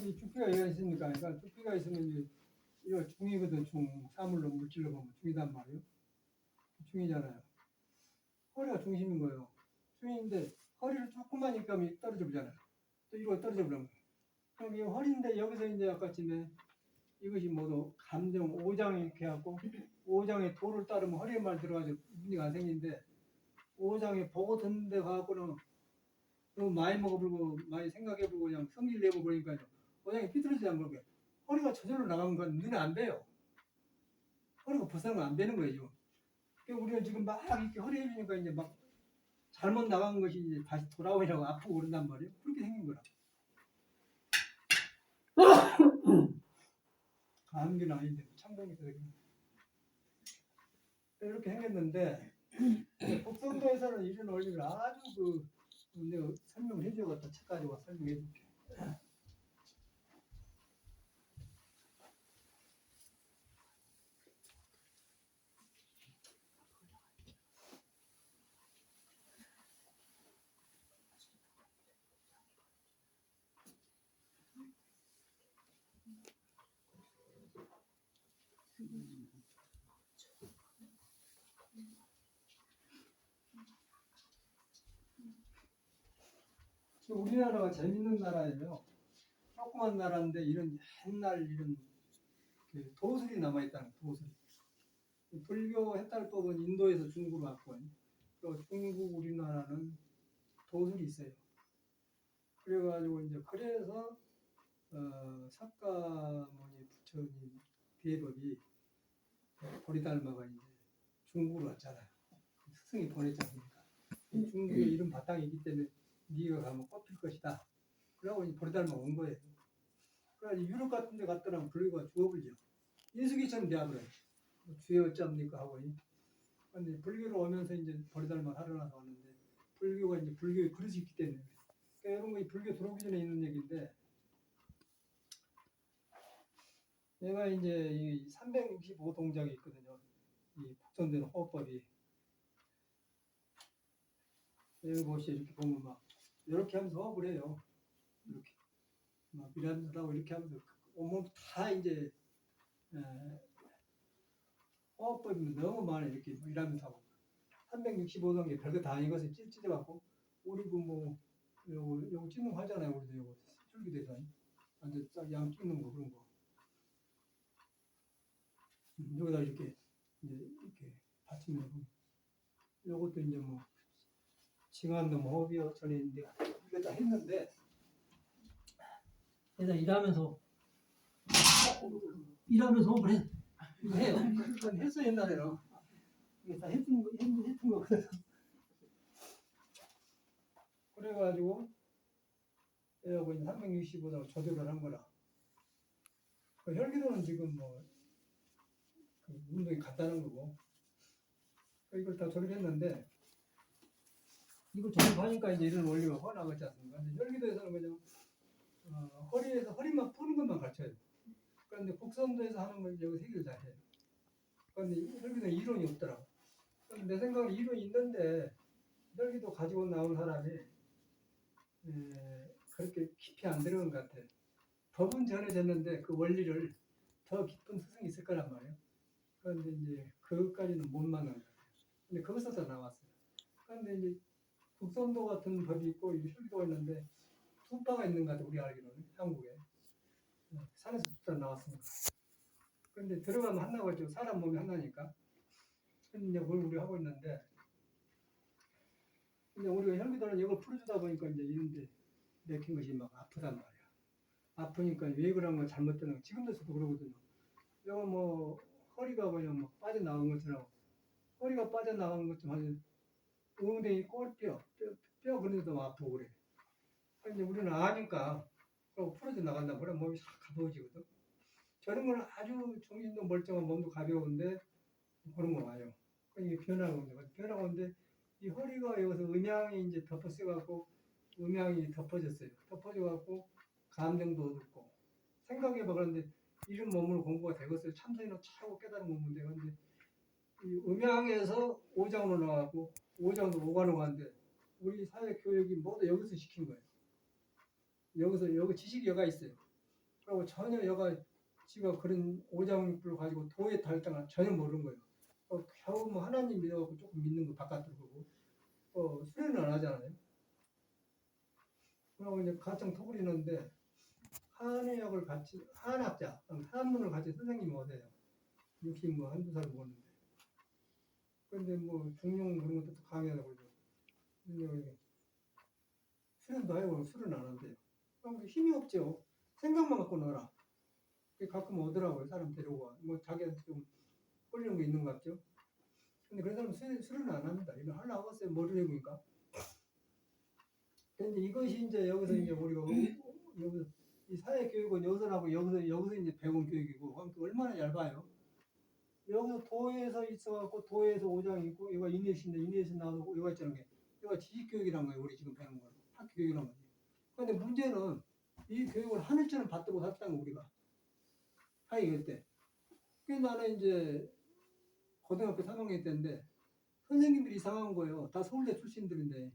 Speaker 1: 이 두피가 여기 있으니까, 그러니까 두피가 있으면 이제 이거 중이거든. 사물로 물질로 보면 중이단 말이에요. 중이잖아요. 허리가 중심인 거예요. 중인데 허리를 조금만 입가면 떨어져 보잖아요. 또 이거 떨어져 버리면. 그럼 이 허리인데 여기서 이제 아까쯤에 이것이 모두 감정 5장이 이렇게 해갖고 5장에 도를 따르면 허리에 말 들어가지고 문제가 안 생기는데 5장에 보고 듣는데 가갖고는 너무 많이 먹어버리고 많이 생각해보고 그냥 성질 내버리니까 5장이 삐뚤어지지 않는 거예요. 허리가 저절로 나가는 건 눈에 안 봬요. 허리가 벗어나면 안 되는 거예요. 그러니까 우리가 지금 막 이렇게 허리 해주니까 이제 막 잘못 나간 것이 이제 다시 돌아오려고 아프고 그런단 말이에요. 그렇게 생긴 거라. 감기는 아닌데 창동이 되게 이렇게 생겼는데 북성도에서는 이런 원리를 아주 내가 설명을 해줘야겠다. 책 가지고 설명해 줄게. 우리나라가 재밌는 나라예요. 조그만 나라인데 이런 옛날 이런 그 도술이 남아있다는 도술. 불교 해탈법은 인도에서 중국으로 왔고 또 중국 우리나라는 도술이 있어요. 그래가지고 이제 그래서 석가모니 부처님 비법이 보리달마가 이제 중국으로 왔잖아요. 스승이 보냈지 않습니까?
Speaker 3: 중국에 이런 바탕이 있기 때문에 네가 가면 꼽힐 것이다. 그러고 이제 버리달만 온 거예요. 그래서 유럽 같은 데 갔더라면 불교가 죽어버리죠. 인수기처럼 돼버려요. 주에 어쩝니까 하고. 근데 불교로 오면서 이제 버리달만 하려나서 왔는데 불교가 이제 불교의 그릇이 있기 때문에. 그러니까 이런 거 이 불교 들어오기 전에 있는 얘기인데 내가 이제 이 365동작이 있거든요. 이 국선된 호흡법이. 여기 보시 이렇게 보면 막 이렇게 하면서 호흡을 해요. 이렇게 막 이러면서 하고 이렇게 하면서 온몸 다 이제 호흡법이 너무 많아 이렇게 일하면서 하고 365동계 별거 다 이것을 찢어갖고 우리 그뭐 요거 찍는 거 하잖아요. 우리도 요거 출기대서 완전 양 찍는 거 그런 거 여기다 이렇게 이제 이렇게 받치면 요것도 이제 뭐 징한도 뭐 호흡이요 전에 내가 이거 다 했는데 내가 일하면서 호흡을 해 이거 해요. 그건 했어 옛날에는 이게 다 했던 거거든. 그래가지고 내가 뭐 365도 조절을 한 거라. 그 혈기도는 지금 뭐 그 운동이 간단한 거고 이걸 다 조립했는데 이걸 조립하니까 이제 이런 원리가 훤하겠지 않습니까? 근데 혈기도에서는 그냥 허리에서 허리만 푸는 것만 가르쳐요. 그런데 곡선도에서 하는 건 여기 세 개를 다 해요. 그런데 혈기도는 이론이 없더라고. 그런데 내 생각에 이론이 있는데 혈기도 가지고 나온 사람이 그렇게 깊이 안 들어간 것 같아요. 법은 전해졌는데 그 원리를 더 깊은 스승이 있을 거란 말이에요. 그런데 이제 그것까지는 못 만난 거예요. 근데 거기서 다 나왔어요. 그런데 이제 국선도 같은 법이 있고 혈기도가 있는데 두 바가 있는 것 같아요. 우리 알기로는 한국에 산에서 두 바 나왔습니다. 그런데 들어가면 하나가 죠. 사람 몸이 하나니까. 근데 이제 그걸 우리 하고 있는데 이제 우리가 혈기도는 이걸 풀어주다 보니까 이제 이런데 맥힌 것이 막 아프단 말이야. 아프니까 왜 그런 거 잘못되는 거 지금도 저도 그러거든요. 이거 뭐 허리가 그냥 뭐 빠져나간 것처럼 허리가 빠져나간 것처럼 하는 엉덩이 꼴뼈 뼈 그런 데도 아프고 그래. 근데 우리는 아니까 그리고 풀어져 나간다 그러면 몸이 싹 가벼워지거든. 저런 건 아주 정신도 멀쩡한 몸도 가벼운데 그런 거 와요. 이게 변화가 오는데 이 허리가 여기서 음양이 이제 덮어쓰갖고 음양이 덮어졌어요. 덮어져갖고 감정도 어둡고 생각해봐. 그런데 이런 몸으로 공부가 되겠어요. 참선이나 차고 깨달은 건데 근데 이 음양에서 오장으로 나가고 오장도 오관으로 가는데 우리 사회 교육이 모두 여기서 시킨 거예요. 여기 지식이 여가 있어요. 그리고 전혀 여가 지가 그런 오장육부를 가지고 도에 달성을 전혀 모르는 거예요. 겨우 뭐 하나님 믿어갖고 조금 믿는 거 바깥으로 보고 수련을 안 하잖아요. 그리고 이제 가정 토부리는데 한의학을 같이 한학자, 한문을 같이 선생님이 오세요. 60 뭐 한두 살 먹었는데. 근데 뭐 중용 그런 것도 강의하고 그러죠. 근데 수련도 하고 수련 안 한대요. 그럼 힘이 없죠. 생각만 갖고 놀아. 가끔 오더라고요. 사람 데려와. 뭐 자기한테 좀 끌리는 거 있는 것 같죠. 근데 그런 사람은 수련을 안 합니다. 이거 하려고 했어요. 머리를 해보니까. 근데 이것이 이제 여기서 이제 우리가 여기서 이 사회 교육은 여기서 나고 여기서 이제 배운 교육이고 그러니까 얼마나 얇아요. 여기서 도에서 있어갖고 도에서 오장이 있고 이거 인내신데 나오고 이거 있잖아요. 이거 지식 교육이란 거예요. 우리 지금 배우는 거 학교 교육이란 거지. 근데 문제는 이 교육을 하늘처럼 받들고 살았다는 거 우리가 하이길 때. 그래서 나는 이제 고등학교 3학년 때인데 선생님들이 이상한 거예요. 다 서울대 출신들인데.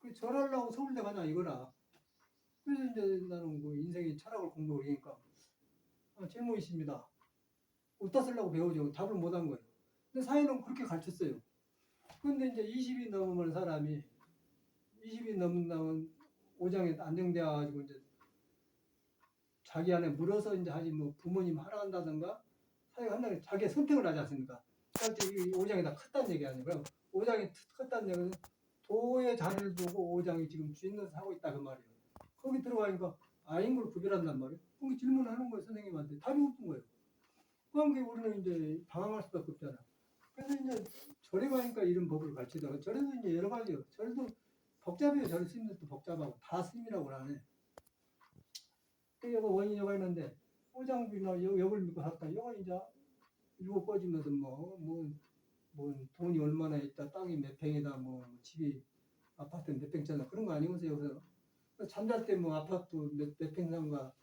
Speaker 3: 그 절하려고 서울대 가냐 이거라. 그래서 이제 나는 그 인생의 철학을 공부하고 그러니까 질문 있습니다. 어디다 쓰려고 배우죠. 답을 못한 거예요. 근데 사회는 그렇게 가르쳤어요. 근데 이제 20이 넘으면 사람이 20이 넘은 오장에 안정되어 가지고 이제 자기 안에 물어서 이제 하지 뭐 부모님 하라 한다든가 사회가 한다는 자기의 선택을 하지 않습니까? 이 오장이 다 컸다는 얘기 아니에요. 그럼 오장이 컸다는 얘기는 도의 자리를 두고 오장이 지금 주인을 하고 있다 그 말이에요. 거기 들어가니까 아닌 걸 구별한단 말이에요. 그럼 질문을 하는 거예요. 선생님한테 답이 없는 거예요. 그럼 우리는 이제 방황할 수밖에 없잖아. 그래서 이제 절에 가니까 이런 법을 가르치다가 절에도 이제 여러 가지요. 절도 복잡해요. 절 스님들도 복잡하고 다 스님이라고 하네. 그 여가 원인여가 있는데 오장비나 역을 믿고 살다 여가 이제 일곱 꺼지면서 뭐 돈이 얼마나 있다, 땅이 몇 평이다, 뭐 집이 아파트 몇 평짜리 그런 거 아니면서 여기서 잠잘 때 뭐 아파트 몇 평상가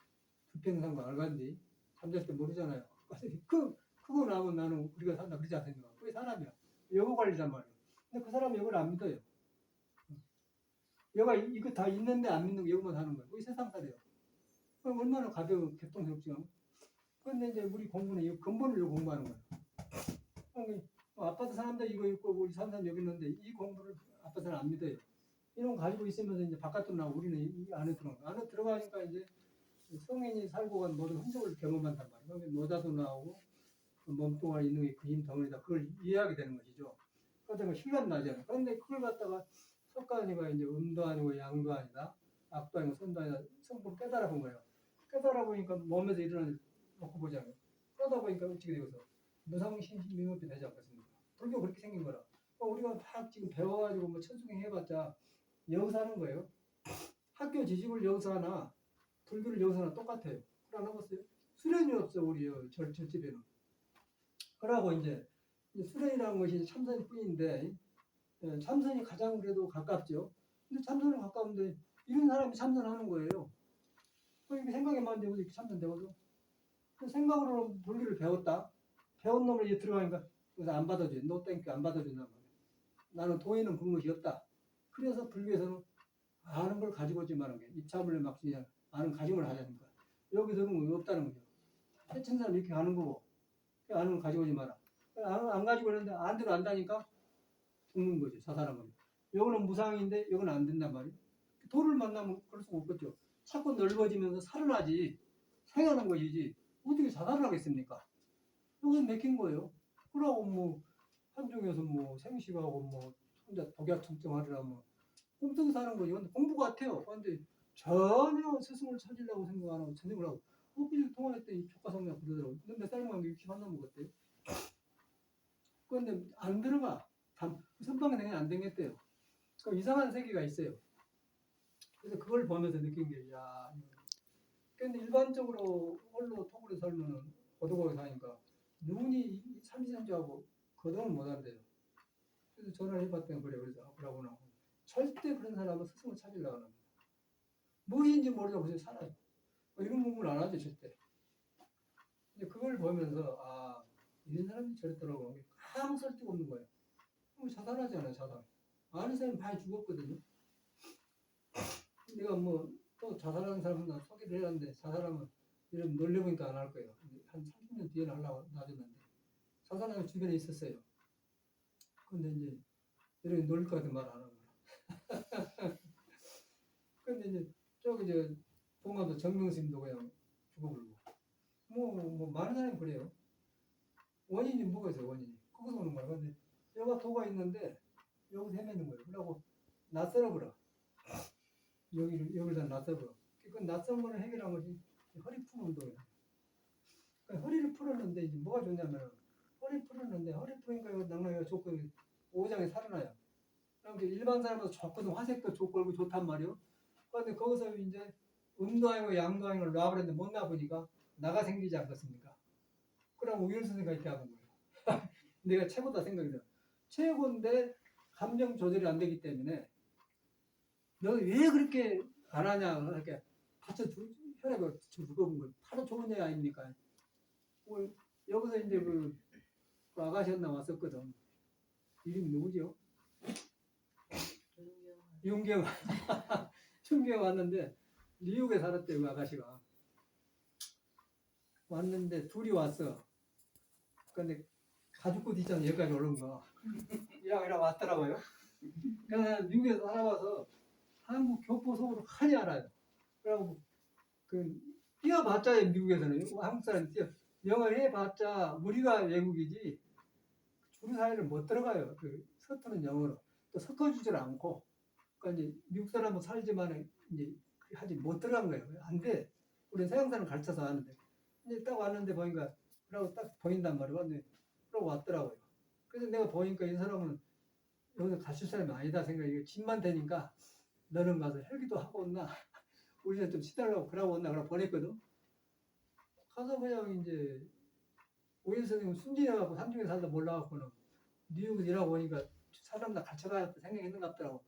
Speaker 3: 두 평상가 알간디 잠잘 때 모르잖아요. 그거 나면 나는 우리가 산다 그러지 않습니까? 그게 사람이야. 여고 관리란 말이야. 근데 그 사람은 여걸 안 믿어요. 여가 이거 다 있는데 안 믿는 거 여기만 사는 거예요. 그게 세상 살이에요. 그럼 얼마나 가벼운 개통스럽지요. 근데 이제 우리 공부는 이 근본을 공부하는 거예요. 아파트 사람들 이거 있고 우리 사는 사람 여기 있는데 이 공부를 아파트는 안 믿어요. 이런 거 가지고 있으면서 이제 바깥으로 나오고 우리는 이 안에 들어가. 안에 들어가니까 이제 성인이 살고 간 모든 흔적을 경험한단 말이에요. 모자도 나오고 몸뚱아리 있는 게 그 힘 덩어리다. 그걸 이해하게 되는 것이죠. 그러다가 실감 나잖아요. 그런데 그걸 갖다가 석가니가 이제 음도 아니고 양도 아니다. 악도 아니고 선도 아니다. 성품 깨달아 본 거예요. 깨달아 보니까 몸에서 일어나는 놓고 보자면 그러다 보니까 어떻게 되어서 무상심심미흡이 되지 않겠습니까? 불교 그렇게 생긴 거라. 우리가 막 지금 배워가지고 뭐 천수경 해봤자 여기서 하는 거예요. 학교 지식을 여기서 하나 불교를 여기서 하나 똑같아요. 그래 안 해봤어요? 수련이 없어 우리 절집에는. 그러고 이제 수련이라는 것이 참선일 뿐인데 참선이 가장 그래도 가깝죠. 근데 참선은 가까운데 이런 사람이 참선하는 거예요. 그러니까 생각에만 되고 이렇게 참선되거든. 그 생각으로 불교를 배웠다. 배운 놈을 이제 들어가니까 그래서 안 받아줘. 너 땡큐 안 받아준단 말이야. 나는 도에는 그것이 없다. 그래서 불교에서는 아는 걸 가지고 오지 말은 게 입차물에 막 그냥 아는 가짐을 하자는 거야. 여기서는 없다는 거죠. 해친 사람 이렇게 가는 거고 아는 걸 가지고 오지 마라. 안 가지고 있는데 안 대로 안다니까 죽는 거죠. 저 사람은. 여기는 무상인데 여기는 안 된단 말이에요. 도를 만나면 그럴 수가 없겠죠. 자꾸 넓어지면서 살아나지 생하는 것이지 어떻게 자살을 하겠습니까? 여기서 맥힌 거예요. 그러고 뭐 한중에서 뭐 생식하고 뭐 혼자 독약 청정하리라 뭐 꼼짝 사는 거죠. 근데 공부 같아요. 근데 전혀 스승을 찾으려고 생각 안 하고 전생을 하고 그냥 통화했더니 조카 성명 그러더라고요. 근데 몇 살만 61 넘었대요. 그런데 안 들어가. 선방이 당연히 안 되겠대요. 그럼 이상한 세계가 있어요. 그래서 그걸 보면서 느낀 게, 야, 근데 일반적으로 홀로 톡으로 살면은 고독하게 사니까 눈이 삼지선지하고 거동을 못 한대요. 그래서 전화를 해봤더니 그래. 그래서 그러고 나고 절대 그런 사람은 스승을 찾으려고 합니다. 무엇인지 모르고 그냥 살아요. 이런 공부를 안 하죠, 절대. 근데 그걸 보면서, 아, 이런 사람이 저랬더라고. 아무 설득 없는 거예요. 자살하잖아요, 자살. 아는 사람이 많이 죽었거든요. 내가 뭐 또 자살하는 사람은 나 소개를 해놨는데 자살하면 이런 놀려보니까 안 할 거예요. 한 30년 뒤에 하려고 놔뒀는데 자살하는 주변에 있었어요. 근데 이제 이렇게 놀릴 것 같은 말 안 하는 거야. 근데 이제 저기 동화도 정명스님도 그냥 죽어버리고 뭐 많은 사람이 그래요. 원인이 뭐가 있어요, 원인이. 거기서 오는 거야. 근데 여가 도가 있는데 여기서 헤매는 거예요. 그러고 낯설어버려. 여기다 낯설어버려. 그 낯선 거를 해결한 것이 허리 푸는 운동이에요. 그러니까 허리를 풀었는데 이제 뭐가 좋냐면 허리 풀었는데 허리 푸니까 낭낭이가 좋고 오장이 살아나요. 그럼 일반 사람보다 좋거든. 화색도 좋고 좋단 말이에요. 그런데 거기서 이제 음도 아니고 양도 아니고 놔버렸는데 못 놔보니까 나가 생기지 않겠습니까? 그럼 우연수 생각이 이렇게 하는 거예요. 내가 최고다 생각이 들어. 최고인데 감정 조절이 안 되기 때문에 너 왜 그렇게 안 하냐 이렇게 혈액을 죽어본 거 바로 좋은 애 아닙니까? 여기서 이제 그 아가씨 하나 왔었거든. 이름이 누구죠? 윤경. 윤경 왔는데 뉴욕에 살았대 그 아가씨가. 왔는데 둘이 왔어. 근데 가죽꽃 있잖아 여기까지 오른 거. 이랑 왔더라고요. 그러니까 미국에서 살아와서 한국 교포 속으로 많이 알아요. 그러고 뛰어봤자 미국에서는 한국 사람이 영어를 해봤자 우리가 외국이지 주류 사회를 못 들어가요. 서투른 영어로 또 섞어주질 않고 그러니까 이제 미국 사람은 살지만 이제 하지 못 들어간 거예요. 안 돼. 우리 서양 사람 가르쳐서 하는데 이제 딱 왔는데 보니까 그러고 딱 보인단 말이에요. 근데 그러고 왔더라고요. 그래서 내가 보니까 이 사람은 여기서 가실 사람이 아니다 생각이 이게 집만 되니까 너는 가서 헬기도 하고 온나 우리는 좀 시달라고 그러고 온나 그러고 보냈거든. 가서 그냥 이제 오인 선생님 순진해갖고 산중에 살다 몰라갖고는 뉴욕에서 일하고 오니까 사람 다 갇혀가야겠다 생각했는 것 같더라고.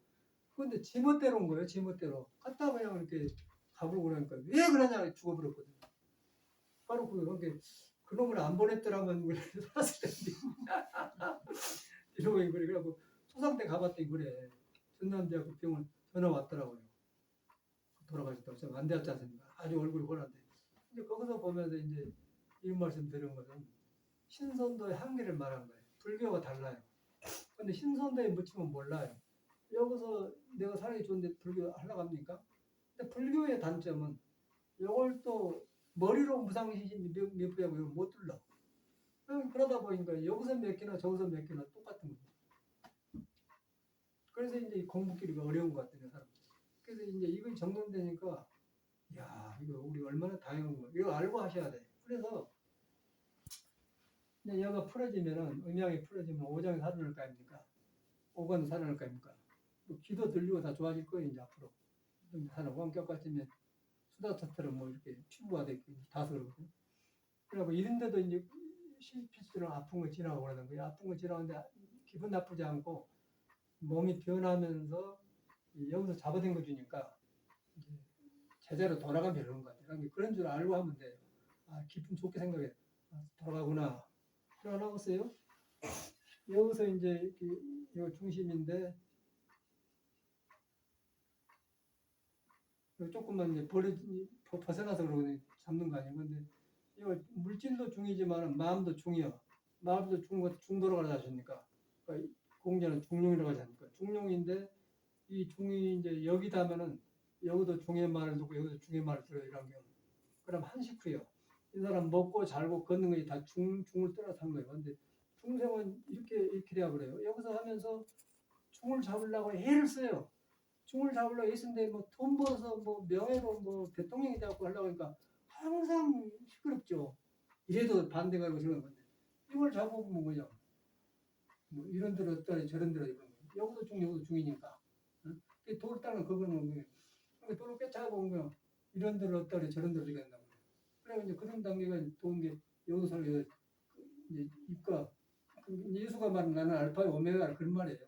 Speaker 3: 근데 지멋대로 온 거예요. 지멋대로 갔다 그냥 이렇게 가보고 그러니까 왜 그러냐 죽어버렸거든. 바로 그렇게 그놈을 안 보냈더라면 우리 살았을 텐데 이러고 그래. 그래갖고 소상대 가봤더니 그래. 전남대학교 병원 전화 왔더라고요. 돌아가셨다고. 안 되었지 않습니까? 아주 얼굴이 훤한데. 이제 거기서 보면서 이제 이런 말씀 드린 것은 신선도의 한계를 말한 거예요. 불교가 달라요. 근데 신선도에 묻히면 몰라요. 여기서 내가 살기 좋은데 불교 하려고 합니까? 근데 불교의 단점은 이걸 또 머리로 무상시신 미부하고 이걸 못 들러. 그러다 보니까 여기서 몇 개나 저기서 몇 개나 똑같은 거예요. 그래서 이제 공부끼리가 어려운 것 같아요, 사람. 그래서 이제 이건 정돈되니까, 야, 이거 우리 얼마나 다양한 거야. 이거 알고 하셔야 돼. 그래서 이제 여가 풀어지면은 음양이 풀어지면 오장이 살아날 거 아닙니까? 오관도 살아날 거 아닙니까? 뭐 귀도 들리고 다 좋아질 거예요, 이제 앞으로. 사람 원격 같으면 수다처럼 뭐 이렇게 튜브가 되고 다스거든. 그래고 이런데도 이제 실피스로 아픈 거 지나고 그러는 거예요. 아픈 거 지나는데 기분 나쁘지 않고 몸이 변하면서 여기서 잡아댄 거 주니까 이제 제대로 돌아가면 되는 거 같아요. 그러니까 그런 줄 알고 하면 돼요. 아, 기분 좋게 생각해. 아, 돌아가구나. 돌아가겠어요? 여기서 이제 이거 중심인데 조금만 이제 벗어나서 그러고 잡는 거 아니에요. 근데 이거 물질도 중이지만 마음도 중이요. 마음도 중도로 가자 하십니까? 그러니까 공자는 중용이라고 하지 않습니까? 중용인데 이 중이 이제 여기다 하면은 여기도 중의 말을 듣고 여기도 중의 말을 들어요. 이런 경우. 그럼 한식후요. 이 사람 먹고 잘고 걷는 것이 다 중을 떠나서 한 거예요. 근데 중생은 이렇게 돼야 그래요. 여기서 하면서 중을 잡으려고 애를 써요. 중을 잡으려고 애쓰는데 뭐 돈 벌어서 뭐 명예로 뭐 대통령이 되고 하려고 하니까 항상 시끄럽죠. 이래도 반대가 있고 저런 건데 이걸 잡아보면 뭐냐. 뭐 이런 데로 어떠니 저런 데로 이런 거. 여기도 중 여기도 중이니까. 응? 돌 따는 그거는 뭐예요. 그러니까 돌을 꿰차보면 거야. 이런 데로 어떠니 저런 데로 이렇게 된다고. 그래 이제 그런 단계가 좋은 게 여기서 살게 이제 입과 예수가 말하는 나는 알파의 오메가 그런 말이에요.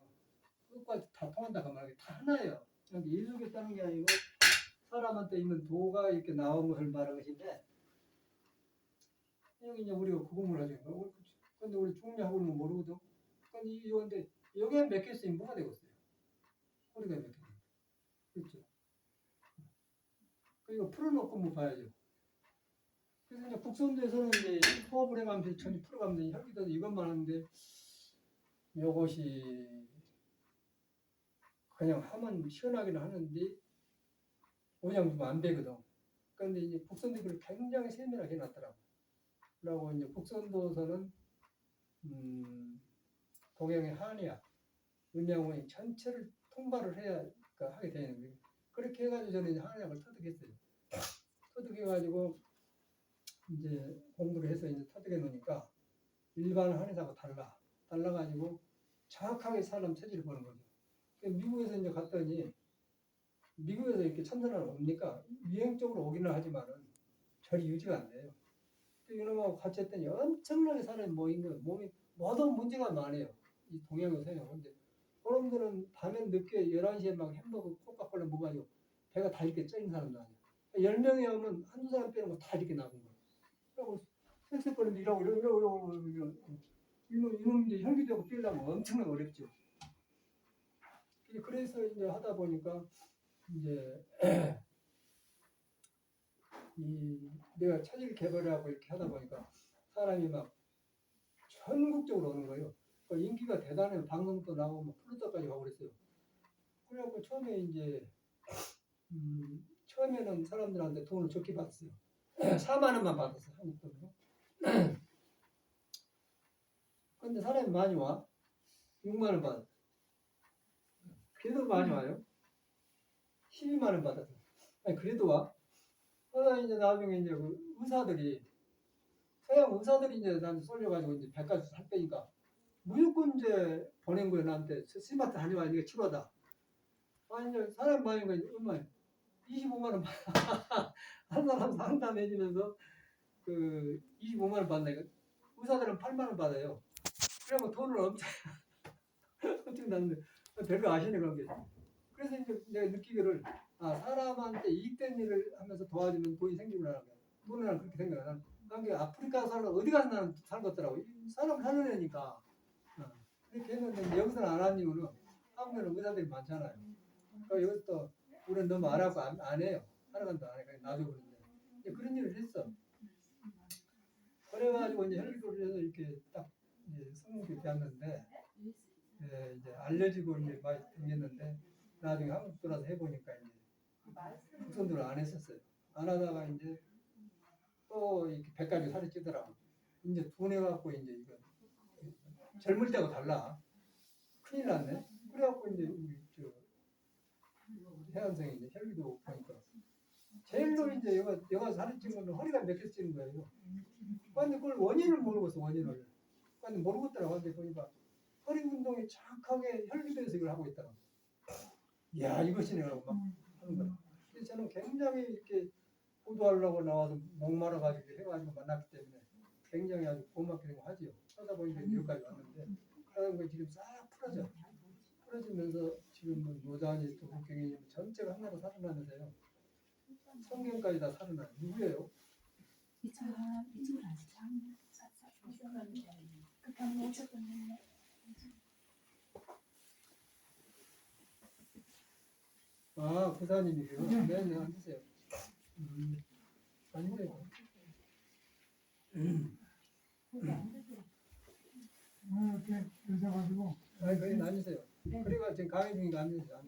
Speaker 3: 그것까지 다 통한다 그 말이 다 하나예요. 여기 예수겠다는 게 아니고 사람한테 있는 도가 이렇게 나온 것을 말하는 것인데 여기 이제 우리가 구분을 하죠. 근데 우리 중요하고는 모르거든. 근데 여기에 몇 개 있으면 뭐가 되겠어요? 우리가 몇 개. 그렇죠. 이거 풀어놓고 뭐 봐야죠. 그래서 이제 국선도에서는 이제 호흡을 해가면서 천천히 풀어가면서 혈기도 이것만 하는데 이것이 그냥 하면 시원하기는 하는데 그냥 좀 안 되거든. 그런데 이제 국선도를 굉장히 세밀하게 해놨더라고. 그리고 이제 국선도에서는 동양의 한의학, 음양의 전체를 통발을 해야 그러니까 하게 되는 거예요. 그렇게 해가지고 저는 이제 한의학을 터득했어요. 터득해가지고 이제 공부를 해서 이제 터득해 놓으니까 일반 한의사하고 달라가지고 정확하게 사람 체질을 보는 거죠. 미국에서 이제 갔더니 미국에서 이렇게 참선하는 옵니까? 유행적으로 오기는 하지만은 절이 유지가 안 돼요. 이놈하고 같이 했더니 엄청나게 사람이 모인 거예요. 몸이 모든 문제가 많아요. 이 동양의 서양. 근데 그놈들은 밤에 늦게 11시에 막 햄버거 코카콜라 먹어가지고 배가 다 이렇게 쪄있는 사람도 아니야. 10명이 오면 한두 사람 빼는 거 다 이렇게 나온 거예요. 그리고 셀색거리면서 이러고 이놈 이제 혈기되고 뛰려면 엄청나게 어렵죠. 그래서 이제 하다 보니까 이제 내가 차질 개발하고 이렇게 하다 보니까 사람이 막 전국적으로 오는 거예요. 인기가 대단해요. 방송도 나오고 뭐 플루토까지 가고 그랬어요. 그래갖고 처음에 이제 처음에는 사람들한테 돈을 적게 받았어요. 4만 원만 받았어요. 한국 돈으로. 근데 사람이 많이 와. 6만 원 받았어요. 그래도 많이 와요. 12만 원 받았어요. 아니 그래도 와. 그러다 이제 나중에 이제 그 의사들이 서양 의사들이 이제 나한테 쏠려가지고 이제 100가지 살 빼니까 무조건 이제 보낸 거예요 나한테. 스마트 다녀와 이게 치료다. 아니 이제 사람 많은 거 얼마 25만 원 한 사람 상담해주면서 그 25만 원 받네. 의사들은 8만 원 받아요. 그러면 돈을 엄청 엄청 났는데 별거 아시네 그런 게. 그래서 이제 내가 느끼기를 사람한테 이익된 일을 하면서 도와주면 돈이 생기구나. 돈을 난 그렇게 생각을 한 게 아프리카 살다 어디 가서 나는 살겠더라고. 사람 사는 애니까. 그렇게 했는데 여기서는 안 한 이유는 한국에는 의사들이 많잖아요. 그러니까 여기서 또 우리는 너무 안 하고 안 해요. 하나간도 안 해. 그냥 놔줘버리는데. 그런 일을 했어. 그래가지고 이제 혈기도를 해서 이렇게 딱 이제 성공이 되었는데 이제 알려지고 이제 많이 생겼는데 나중에 한국 돌아서 해보니까 이제 후손들은 안 했었어요. 안 하다가 이제 또 이렇게 100가지 살이 찌더라고. 이제 돈 해갖고 이제 이거 젊을 때하고 달라. 큰일 났네. 그래갖고 이제 우리 해안성에 이제 혈기도 보니까 제일로 이제 여가 살이 찐 거는 허리가 몇 개 찌는 거예요. 근데 그걸 원인을 모르겠어 원인을. 근데 모르겠더라고. 근데 보니까 허리 운동이 정확하게 혈기도에서 이걸 하고 있더라고. 이야 이것이 내가 막 하는 거야. 그래서 저는 굉장히 이렇게 보도하려고 나와서 목말라가지고 해가지고 만났기 때문에 굉장히 아주 고맙게 생각하지요. 하다 보니까 여기까지 왔는데 그런 거 지금 싹 풀어지면서 지금 뭐 노자니 또 국경이 전체가 하나로 살아나면서요. 성경까지 다 살아나요. 누구예요?
Speaker 4: 이쪽으로 앉으세요. 그다음에 이쪽으로.
Speaker 3: 부사님이세요? 네, 앉으세요. 앉으세요.
Speaker 1: 이렇게 드셔가지고
Speaker 3: 그냥 앉으세요. 그래가 지금 강의 중이니까 앉으세요.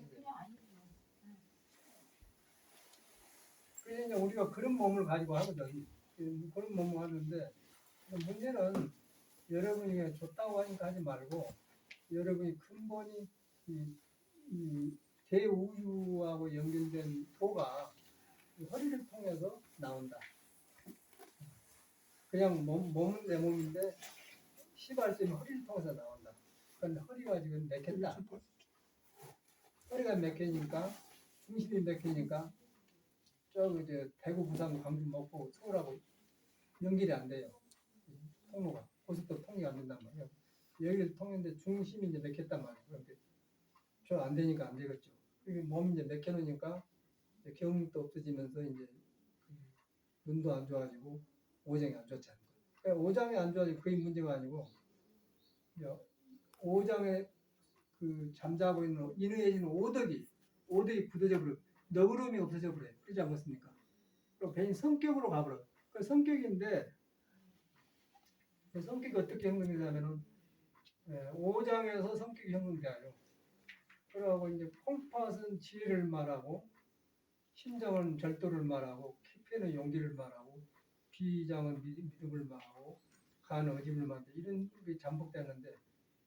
Speaker 3: 그래서 이제 우리가 그런 몸을 가지고 하거든. 그런 몸을 하는데 문제는 여러분이 좋다고 하니까 하지 말고 여러분이 근본이 이 대우유하고 연결된 도가 허리를 통해서 나온다. 그냥 몸은 내 몸인데 시발점이 허리를 통해서 나온다. 그런데 허리가 지금 맥혔다. 허리가 맥히니까 중심이 맥히니까 저기 이제 대구, 부산, 광주, 목포, 서울하고 연결이 안 돼요. 통로가 고속도로 통로가 안 된단 말이에요. 여기를 통했는데 중심이 이제 맥혔단 말이에요. 그런데 저 안 되니까 안 되겠죠. 그리고 몸이 이제 맥혀놓으니까 경력도 없어지면서 이제 눈도 안 좋아지고 오장이 안 좋지 않은 거예요. 그러니까 오장이 안 좋아지고 그게 문제가 아니고 오장에 그 잠자고 있는 인후해지는 오덕이 굳어져 버려. 너그러움이 없어져 버려요. 그렇지 않습니까? 그럼 괜히 성격으로 가버려. 그 성격인데 그 성격이 어떻게 형성되냐면은 오장에서 성격이 형성돼요. 그러고 이제 콩팥은 지혜를 말하고 심장은 절도를 말하고 폐는 용기를 말하고 비장은 믿음을 말하고 간은 의심을 말하고 이런 게 잠복되는데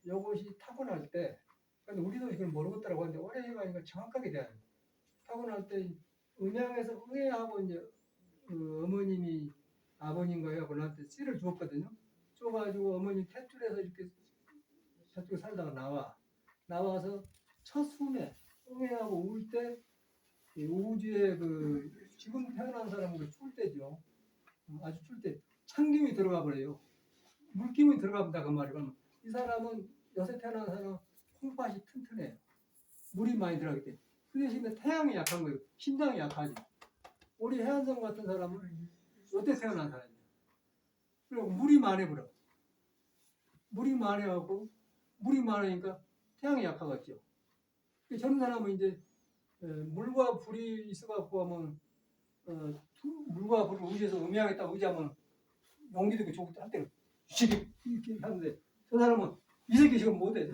Speaker 3: 이것이 타고날 때 근데 우리도 이걸 모르겠더라고 하는데 오래 해가니까 정확하게 돼요. 타고날 때 음양에서 응애하고 이제 그 어머님이 아버님과 해갖고 나한테 씨를 주었거든요. 줘가지고 어머니 탯줄에서 이렇게 저쪽에 살다가 나와서 첫 숨에 응애하고 울 때 우주에 그 지금 태어난 사람은 출 때죠. 아주 출 때 찬김이 들어가 버려요. 물기운이 들어가 본다 그 말이에요. 그러면 이 사람은 요새 태어난 사람은 콩팥이 튼튼해요. 물이 많이 들어가기 때문에. 그 대신에 태양이 약한 거예요. 심장이 약하지. 우리 해안성 같은 사람은 어때 태어난 사람이에요. 그리고 물이 많아버려. 물이 많아갖고 물이 많으니까 태양이 약하겠죠. 저런 사람은 이제 물과 불이 있어갖고 하면 물과 불을 의지해서 음양했다고 의지하면 용기도 있고 좋을 때할 때는 이렇게 하는데 저 사람은 이 새끼 지금 못해.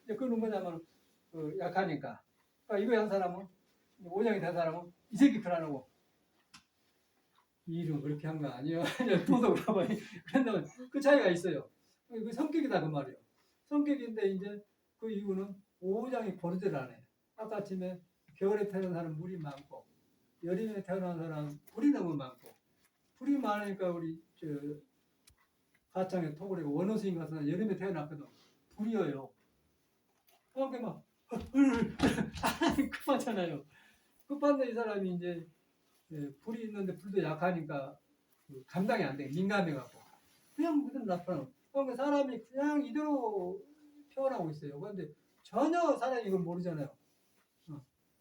Speaker 3: 그건 뭐냐면 약하니까. 그러니까 이거 한 사람은 오장이 된 사람은 이 새끼 그러고 일은 그렇게 한 거 아니에요. 도덕을 하면 그런다면 그 차이가 있어요. 그 성격이다 그 말이에요. 성격인데 이제 그 이유는 오장이 고르질 않아요. 아까 아침에 겨울에 태어난 사람 물이 많고 여름에 태어난 사람 불이 너무 많고 불이 많으니까 우리 가창에 토굴이고 원어스인 가서 여름에 태어났거든. 불이어요. 그렇게 막 급하잖아요. 급한데 이 사람이 이제 불이 있는데 불도 약하니까 감당이 안 돼. 민감해갖고 그냥 그대로 나타나요. 그러니까 사람이 그냥 이대로 표현하고 있어요. 그런데 전혀 사람이 이걸 모르잖아요.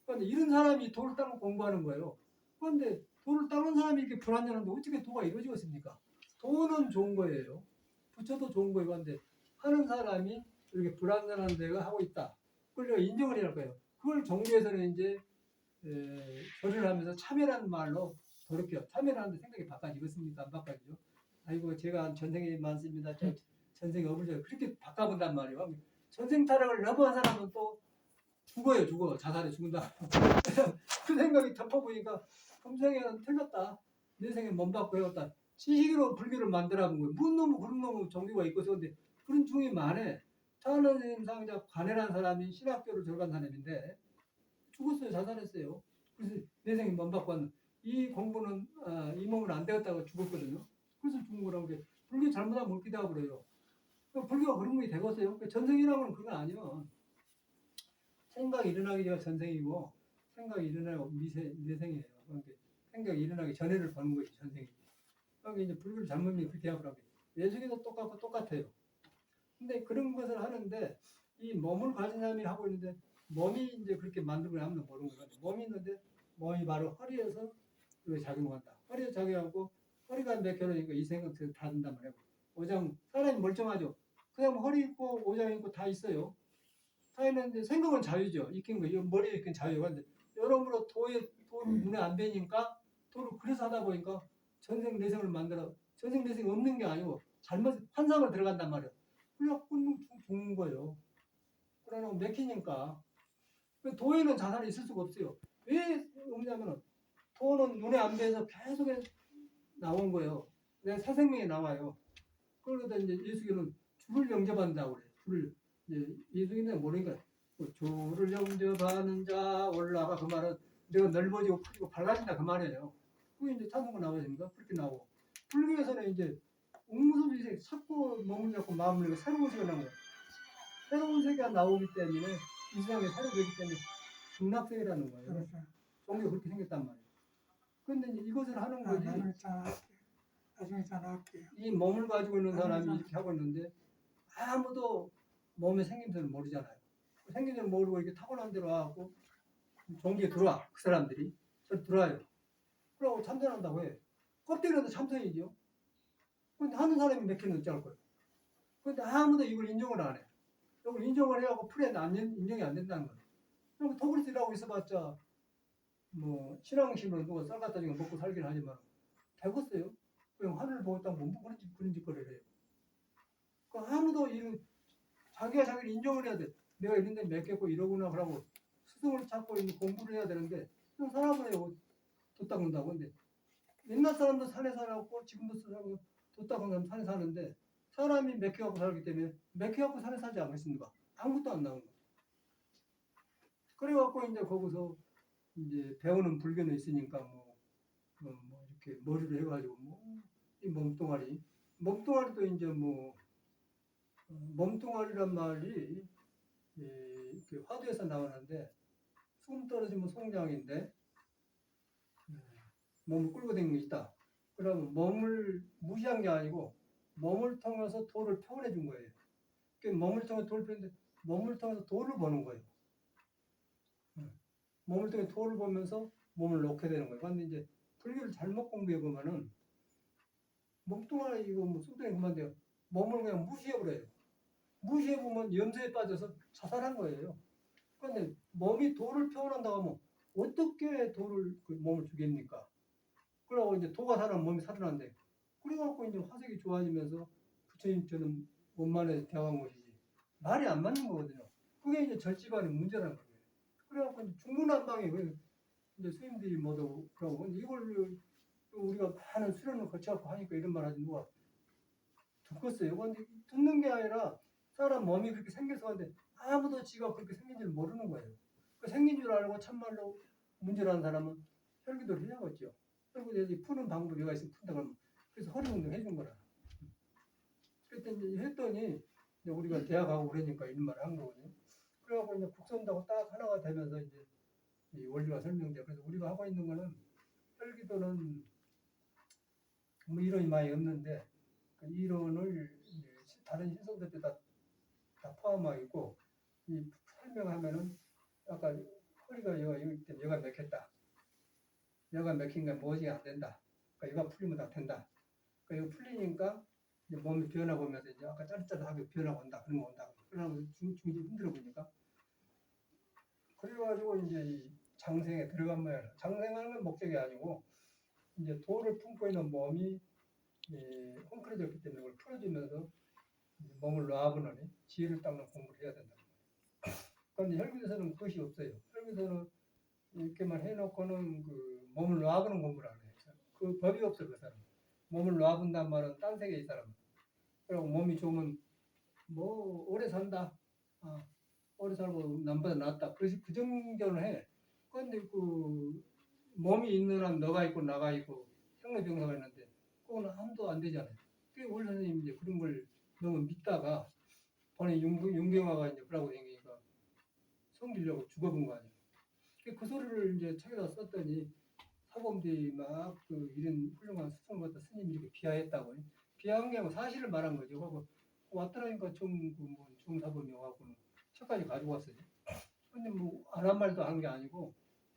Speaker 3: 그런데 이런 사람이 도를 닦고 공부하는 거예요. 그런데 도를 닦는 사람이 이렇게 불안전한데 어떻게 도가 이루어지겠습니까? 도는 좋은 거예요. 부처도 좋은 거예요. 그런데 하는 사람이 이렇게 불안전한 데가 하고 있다. 그걸 내가 인정을 해야 할 거예요. 그걸 종교에서는 이제 절을 하면서 참여라는 말로 더럽게요. 참여라는 생각이 바꿔지겠습니까? 안 바꿔지죠. 아이고 제가 전생이 많습니다. 저 전생이 업을 그렇게 바꿔본단 말이에요. 전생 타락을 넘어간 사람은 또 죽어요. 죽어. 자살해 죽는다. 그 생각이 덮어보니까 금생에는 틀렸다. 내 생에 몸 바꿔 해왔다. 지식으로 불교를 만들어 본 거예요. 무슨 놈 그런 놈 종교가 있고서 근데 그런 중이 많아. 차은원님 상자 관해라는 사람이 신학교를 들어간 사람인데 죽었어요. 자살했어요. 그래서 내 생에 몸 바꿔 왔는 이 공부는 이 몸은 안 되었다고 죽었거든요. 그래서 죽은 거라고 게 불교 잘못하면 먹기도 하고 그래요. 불교가 그런 게 되겠어요. 전생이라고는 그건 아니요. 생각이 일어나기 전에 전생이고 생각이 일어나고 미생이에요. 그러니까 생각이 일어나기 전에를 보는 것이 전생이지. 그러니까 이제 불교를 잘못 믿으면 그렇게 하더라고요. 예수님도 똑같아요. 근데 그런 것을 하는데 이 몸을 가진 사람이 하고 있는데 몸이 이제 그렇게 만들고 나면 모르는 거예요. 몸이 있는데 몸이 바로 허리에서 그게 작용한다. 허리에 작용하고 허리가 맥혀놓으니까 이 생각들이 다 든단 말이에요. 오장 사람이 멀쩡하죠. 그냥 허리 있고 오장 있고 다 있어요. 다 있는데 생각은 자유죠. 익힌 거, 머리에 익힌 자유가. 근데 여러모로 도를 눈에 안 뵈니까 도를 그래서 하다 보니까 전생 내생을 만들어 전생 내생이 없는 게 아니고 잘못 환상을 들어간단 말이에요. 그래갖고 죽는 거예요. 그러나 맥히니까 도에는 자살이 있을 수가 없어요. 왜 없냐면은 도는 눈에 안 뵈서 계속 나온 거예요. 내 새 생명이 나와요. 그러다 이제 예수님은 주를 영접한다고 그래요. 주를 이제 예수님은 모르니까 주를 영접하는 자 올라가 그 말은 내가 넓어지고 크고 밝아진다 그 말이에요. 그게 이제 찬송가 나와야 됩니까? 그렇게 나오고 불교에서는 이제 웅무소지 자꾸 몸을 잡고 마음을 내고 새로운 세계가 나오는 거예요. 새로운 세계가 나오기 때문에 이 세상에 새로 되기 때문에 극락세계라는 거예요.
Speaker 1: 그렇죠.
Speaker 3: 종교가 그렇게 생겼단 말이에요. 그런데 이제 이것을 하는 거지.
Speaker 1: 나중에 전화할게요.
Speaker 3: 이 몸을 가지고 있는 사람이 이렇게 하고 있는데 아무도 몸의 생김새를 모르잖아요. 생김새를 모르고 이렇게 타고난 대로 와갖고 종교에 들어와. 그 사람들이 저 들어와요. 그러고 참선한다고 해. 껍데기라도 참선이죠. 근데 하는 사람이 몇 개는 어찌할 거예요. 근데 아무도 이걸 인정을 안 해. 이걸 인정을 해갖고 풀에 인정이 안 된다는 거예요. 그럼 토그리스라고 있어봤자 뭐 신앙심으로 누가 쌀 갖다 주면 먹고 살긴 하지만 되겠어요. 그냥 하늘을 보고 딱 못 그런 짓거리를 해요. 그 아무도 이런 자기가 자기를 인정을 해야 돼. 내가 이런 데 맺겠고 이러구나 그러고 스승을 찾고 있는 공부를 해야 되는데 그냥 사람을 해요. 돛 닦는다고. 근데 옛날 사람도 산에 살았고 지금도 사람이 돛 닦는 사람 산에 사는데 사람이 맥혀갖고 살기 때문에 맥혀갖고 산에 살지 않겠습니까? 아무것도 안 나오는 거예요. 그래갖고 이제 거기서 이제 배우는 불교는 있으니까 뭐 이렇게 머리를 해가지고 이 몸뚱아리도 이제 몸뚱아리란 말이 이렇게 화두에서 나오는데 숨 떨어지면 송장인데 몸을 끌고 다니는 게 있다. 그러면 몸을 무시한 게 아니고 몸을 통해서 도를 표현해 준 거예요. 그러니까 몸을 통해서 도를 표현했는데 몸을 통해서 도를 보는 거예요. 몸을 통해 도를 보면서 몸을 놓게 되는 거예요. 그런데 이제 불교를 잘못 공부해 보면은 몸뚱아리 이거 숨통이 그만돼요. 몸을 그냥 무시해 버려요. 무시해 보면 염소에 빠져서 자살한 거예요. 그런데 몸이 도를 표현한다고 하면 어떻게 도를 그 몸을 주겠습니까? 그러고 이제 도가 살아면 몸이 살아난대. 그래갖고 이제 화색이 좋아지면서 부처님처럼 원만해서 대화한 것이지. 말이 안 맞는 거거든요. 그게 이제 절집안의 문제라는 거예요. 그래갖고 이제 중구난방에 이제 스님들이 모두 그러고 이걸 우리가 많은 수련을 거쳐갖고 하니까 이런 말 하지 누가 듣겠어요. 근데 듣는 게 아니라 사람 몸이 그렇게 생겨서 하는데 아무도 지가 그렇게 생긴 줄 모르는 거예요. 그 생긴 줄 알고 참말로 문제라는 사람은 혈기도를 해야겠죠. 그리고 여기 푸는 방법이 있으면 푼다 그러면 그래서 허리 운동 해준 거라. 그랬더니 이제 했더니 이제 우리가 대학 가고 그러니까 일만 한 거거든요. 그래갖고 이제 국선다고 딱 하나가 되면서 이제 이 원리가 설명돼. 그래서 우리가 하고 있는 거는 혈기도는 뭐 이론이 많이 없는데 그 이론을 이제 다른 신성들 다 포함하고 있고 이 설명하면은 아까 허리가 여가 맥혔다. 여가 맥힌 게 뭐지 안 된다. 그러니까 여가 풀리면 다 된다. 그러니까 이거 풀리니까 이제 몸이 변하고 오면서 이제 아까 짜릿짜릿하게 변하고 온다. 그런 거 온다. 그러면 중지 힘들어 보니까 그래가지고 이제 이 장생에 들어간 모양. 장생하는 건 목적이 아니고 이제 도를 품고 있는 몸이 헝클어졌기 때문에 그걸 풀어주면서 몸을 놔보는 지혜를 닦는 공부를 해야 된다. 그런데 혈기도에서는 그것이 없어요. 혈기도는 이렇게만 해놓고는 그 몸을 놔보는 공부를 안 해요. 그 법이 없어 그 사람. 몸을 놔본단 말은 딴 세계 이 사람. 그리고 몸이 좋으면 뭐 오래 산다. 오래 살고 남보다 낫다. 그래서 그 정도는 해. 그런데 그 몸이 있는 한 너가 있고 나가 있고 형로병사가 있는데 그거는 아무도 안 되잖아요. 그게 원래 선생님이 이제 그런 걸 너무 믿다가 번에 윤경화가 이제 그러고 다니니까 섬기려고 죽어본 거 아니에요. 그 소리를 이제 책에다 썼더니 사범들이 막 그 이런 훌륭한 수성받다 스님이 이렇게 비하했다고. 비하한 게 아니고 사실을 말한 거죠. 하고 왔더라니까 중사범이 와갖고는 책까지 가지고 왔어요. 근데 뭐 안 한 말도 한 게 아니고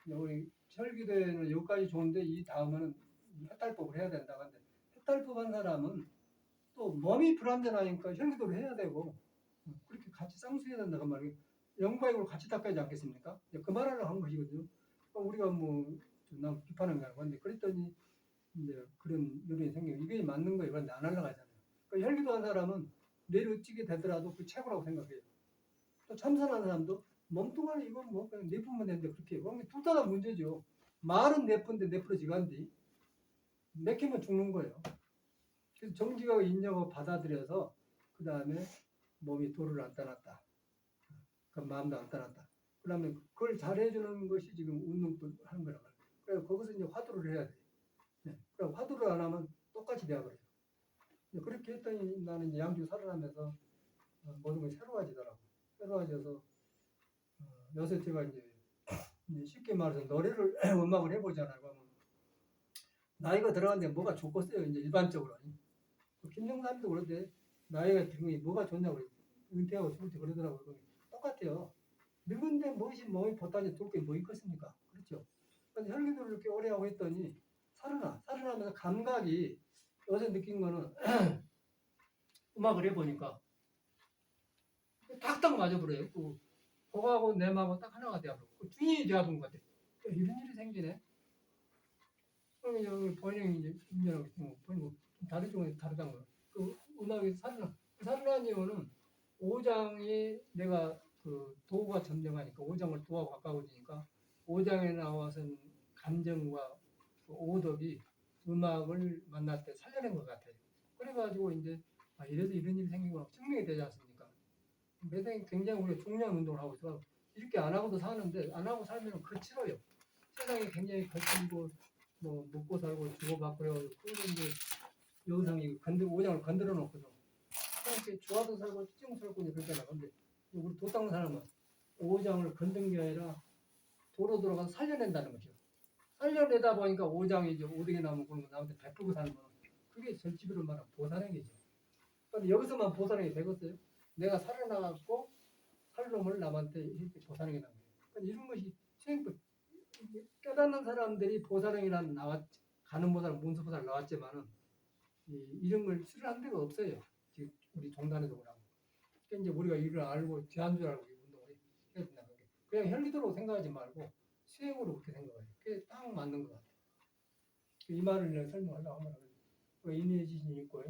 Speaker 3: 우리 혈기도에는 여기까지 좋은데 이 다음에는 해탈법을 해야 된다. 근데 해탈법 한 사람은 또 몸이 불안전하니까 혈기도를 해야 되고 그렇게 같이 쌍수해야 된다고 말이에요. 영과육을 같이 닦아야지 않겠습니까? 그 말하려고 한 것이거든요. 우리가 난 비판한 게 아니고 근데 그랬더니 이제 그런 요령이 생기고 이게 맞는 거예요. 그런데 안 하려고 하잖아요. 그러니까 혈기도한 사람은 내일 어찌게 되더라도 그 최고라고 생각해요. 또 참선하는 사람도 몸뚱아리 이건 뭐 그냥 내뿜으면 되는데 그렇게 그럼 둘 다 문제죠. 말은 내뿜는데 내풀어지간디 맥히면 죽는 거예요. 그래서 정지가 인정하고 받아들여서 그 다음에 몸이 도를 안 떠났다. 그 마음도 안 떠났다. 그러면 그걸 잘해주는 것이 지금 운동도 하는 거라고. 그래서 거기서 이제 화두를 해야 돼. 그럼 화두를 안 하면 똑같이 되어버려요. 그렇게 했더니 나는 이제 양주 살아나면서 모든 게 새로워지더라고. 새로워져서 요새 제가 이제 쉽게 말해서 노래를 음악을 해보잖아요. 그러면 나이가 들어갔는데 뭐가 좋겠어요. 이제 일반적으로. 김영삼도 그런데 나이가 들면 뭐가 좋냐고 은퇴하고 죽을 때 그러더라고요. 똑같아요. 늙은데 무엇이 몸이 보따니 돌 게 뭐 있겠습니까? 그렇죠. 근데 혈기도를 이렇게 오래 하고 했더니 살아나면서 감각이 요새 느낀 거는 음악을 해보니까 딱딱 맞아버려요. 그 그거하고 내 마음하고 딱 하나가 되어버리고 그 중이 되어본 것 같아요. 이런 일이 생기네. 그러면 여기 번영이 이제 인연하고 있고 번영 다른 쪽은 다르다는 거예요. 그 음악이 살아난 이유는 오장이 내가 그 도가 점령하니까 오장을 도하고 가까워지니까 오장에 나와선 감정과 그 오덕이 음악을 만날 때 살려낸 것 같아요. 그래가지고 이제 이래서 이런 일이 생기구나 증명이 되지 않습니까? 매생이 굉장히 우리가 중요한 운동을 하고 있어. 이렇게 안 하고도 사는데 안 하고 살면 거칠어요. 세상이 굉장히 거칠고 뭐 먹고 살고 주고받고 그래가지고 그거는 이제 여성이 오장을 건드려 놓거든. 이렇게 좋아도 살고 찌증스럽고 그렇게 나가는데 우리 도 닦는 사람은 오장을 건든 게 아니라 도로 들어가서 살려낸다는 거죠. 살려내다 보니까 오장이 이제 오등에 나오면 그런 거 나한테 베풀고 사는 거 그게 절집으로 말하면 보살행이죠. 그런데 여기서만 보살행이 되겠어요? 내가 살아나갔고 살 놈을 남한테 이렇게 보살행이 나는 거예요. 그러니까 이런 것이 수행법 깨닫는 사람들이 보살행이란 가는 보살, 문수 보살 나왔지만은 이런 걸 수련한 데가 없어요. 지금 우리 종단에도 그러고. 그러니까 이제 우리가 이걸 알고 뒤한 줄 알고 이 운동을 해야 된다는 게 그냥 혈기도로 생각하지 말고 수행으로 그렇게 생각해요. 그게 딱 맞는 것 같아요. 이 말을 내가 설명하려고 하면 인의 지신이 있고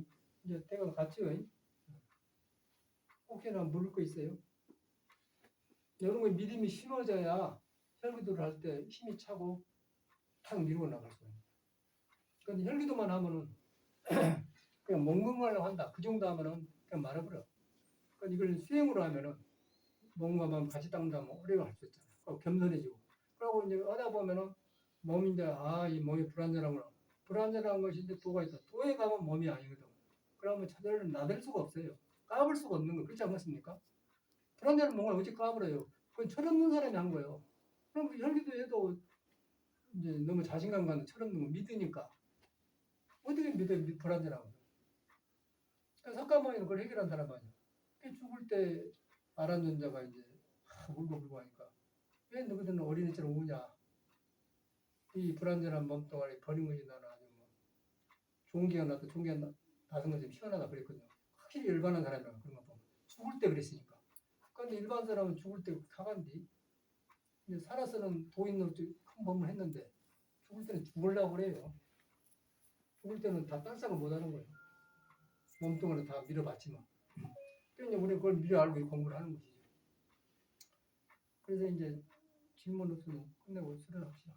Speaker 3: 이제 때가 같이요. 혹시나 물을 거 있어요? 이런 거 믿음이 심어져야 혈기도를 할 때 힘이 차고 탁 밀고 나갈 거예요. 그런데 혈기도만 하면은 그냥 먹는 걸로 한다. 그 정도 하면은 그냥 말아버려. 그러니까 이걸 수행으로 하면은 몸과 마음 같이 닦는다면 오래 할 수 있잖아요. 겸손해지고. 그러고 이제 하다 보면은 몸이 이제 이 몸이 불안전하구나. 불안전한 것이 이제 도가 있다. 도에 가면 몸이 아니거든. 그러면 저절로 나댈 수가 없어요. 까불 수가 없는 거 그렇지 않습니까? 불안자는 뭔가 어찌 까불어요. 그건 철없는 사람이 한 거예요. 그럼 혈기도 해도 이제 너무 자신감 가는 철없는 거 믿으니까 어떻게 믿어 불안자라고. 그러니까 석가모니는 그걸 해결한 사람 아니야. 죽을 때 아란전자가 이제 울고 하니까 왜 너희들은 어린이처럼 우냐. 이 불안전한 몸뚱아리 버린 것이 나는 아주 뭐 종기가 나도 종기가 나선 것좀 시원하다 그랬거든요. 확실히 열반한 사람이라고 그런 거 보면 죽을 때 그랬으니까. 그런데 일반 사람은 죽을 때 사간디. 근데 살아서는 도인으로 큰 법을 했는데 죽을 때는 죽으려고 그래요. 죽을 때는 다 딸싹을 못하는 거예요. 몸뚱아리 다 밀어봤지만. 그러니까 우리 그걸 미리 알고 공부를 하는 것이죠. 그래서 이제 질문 없으면 끝내고 수련합시다.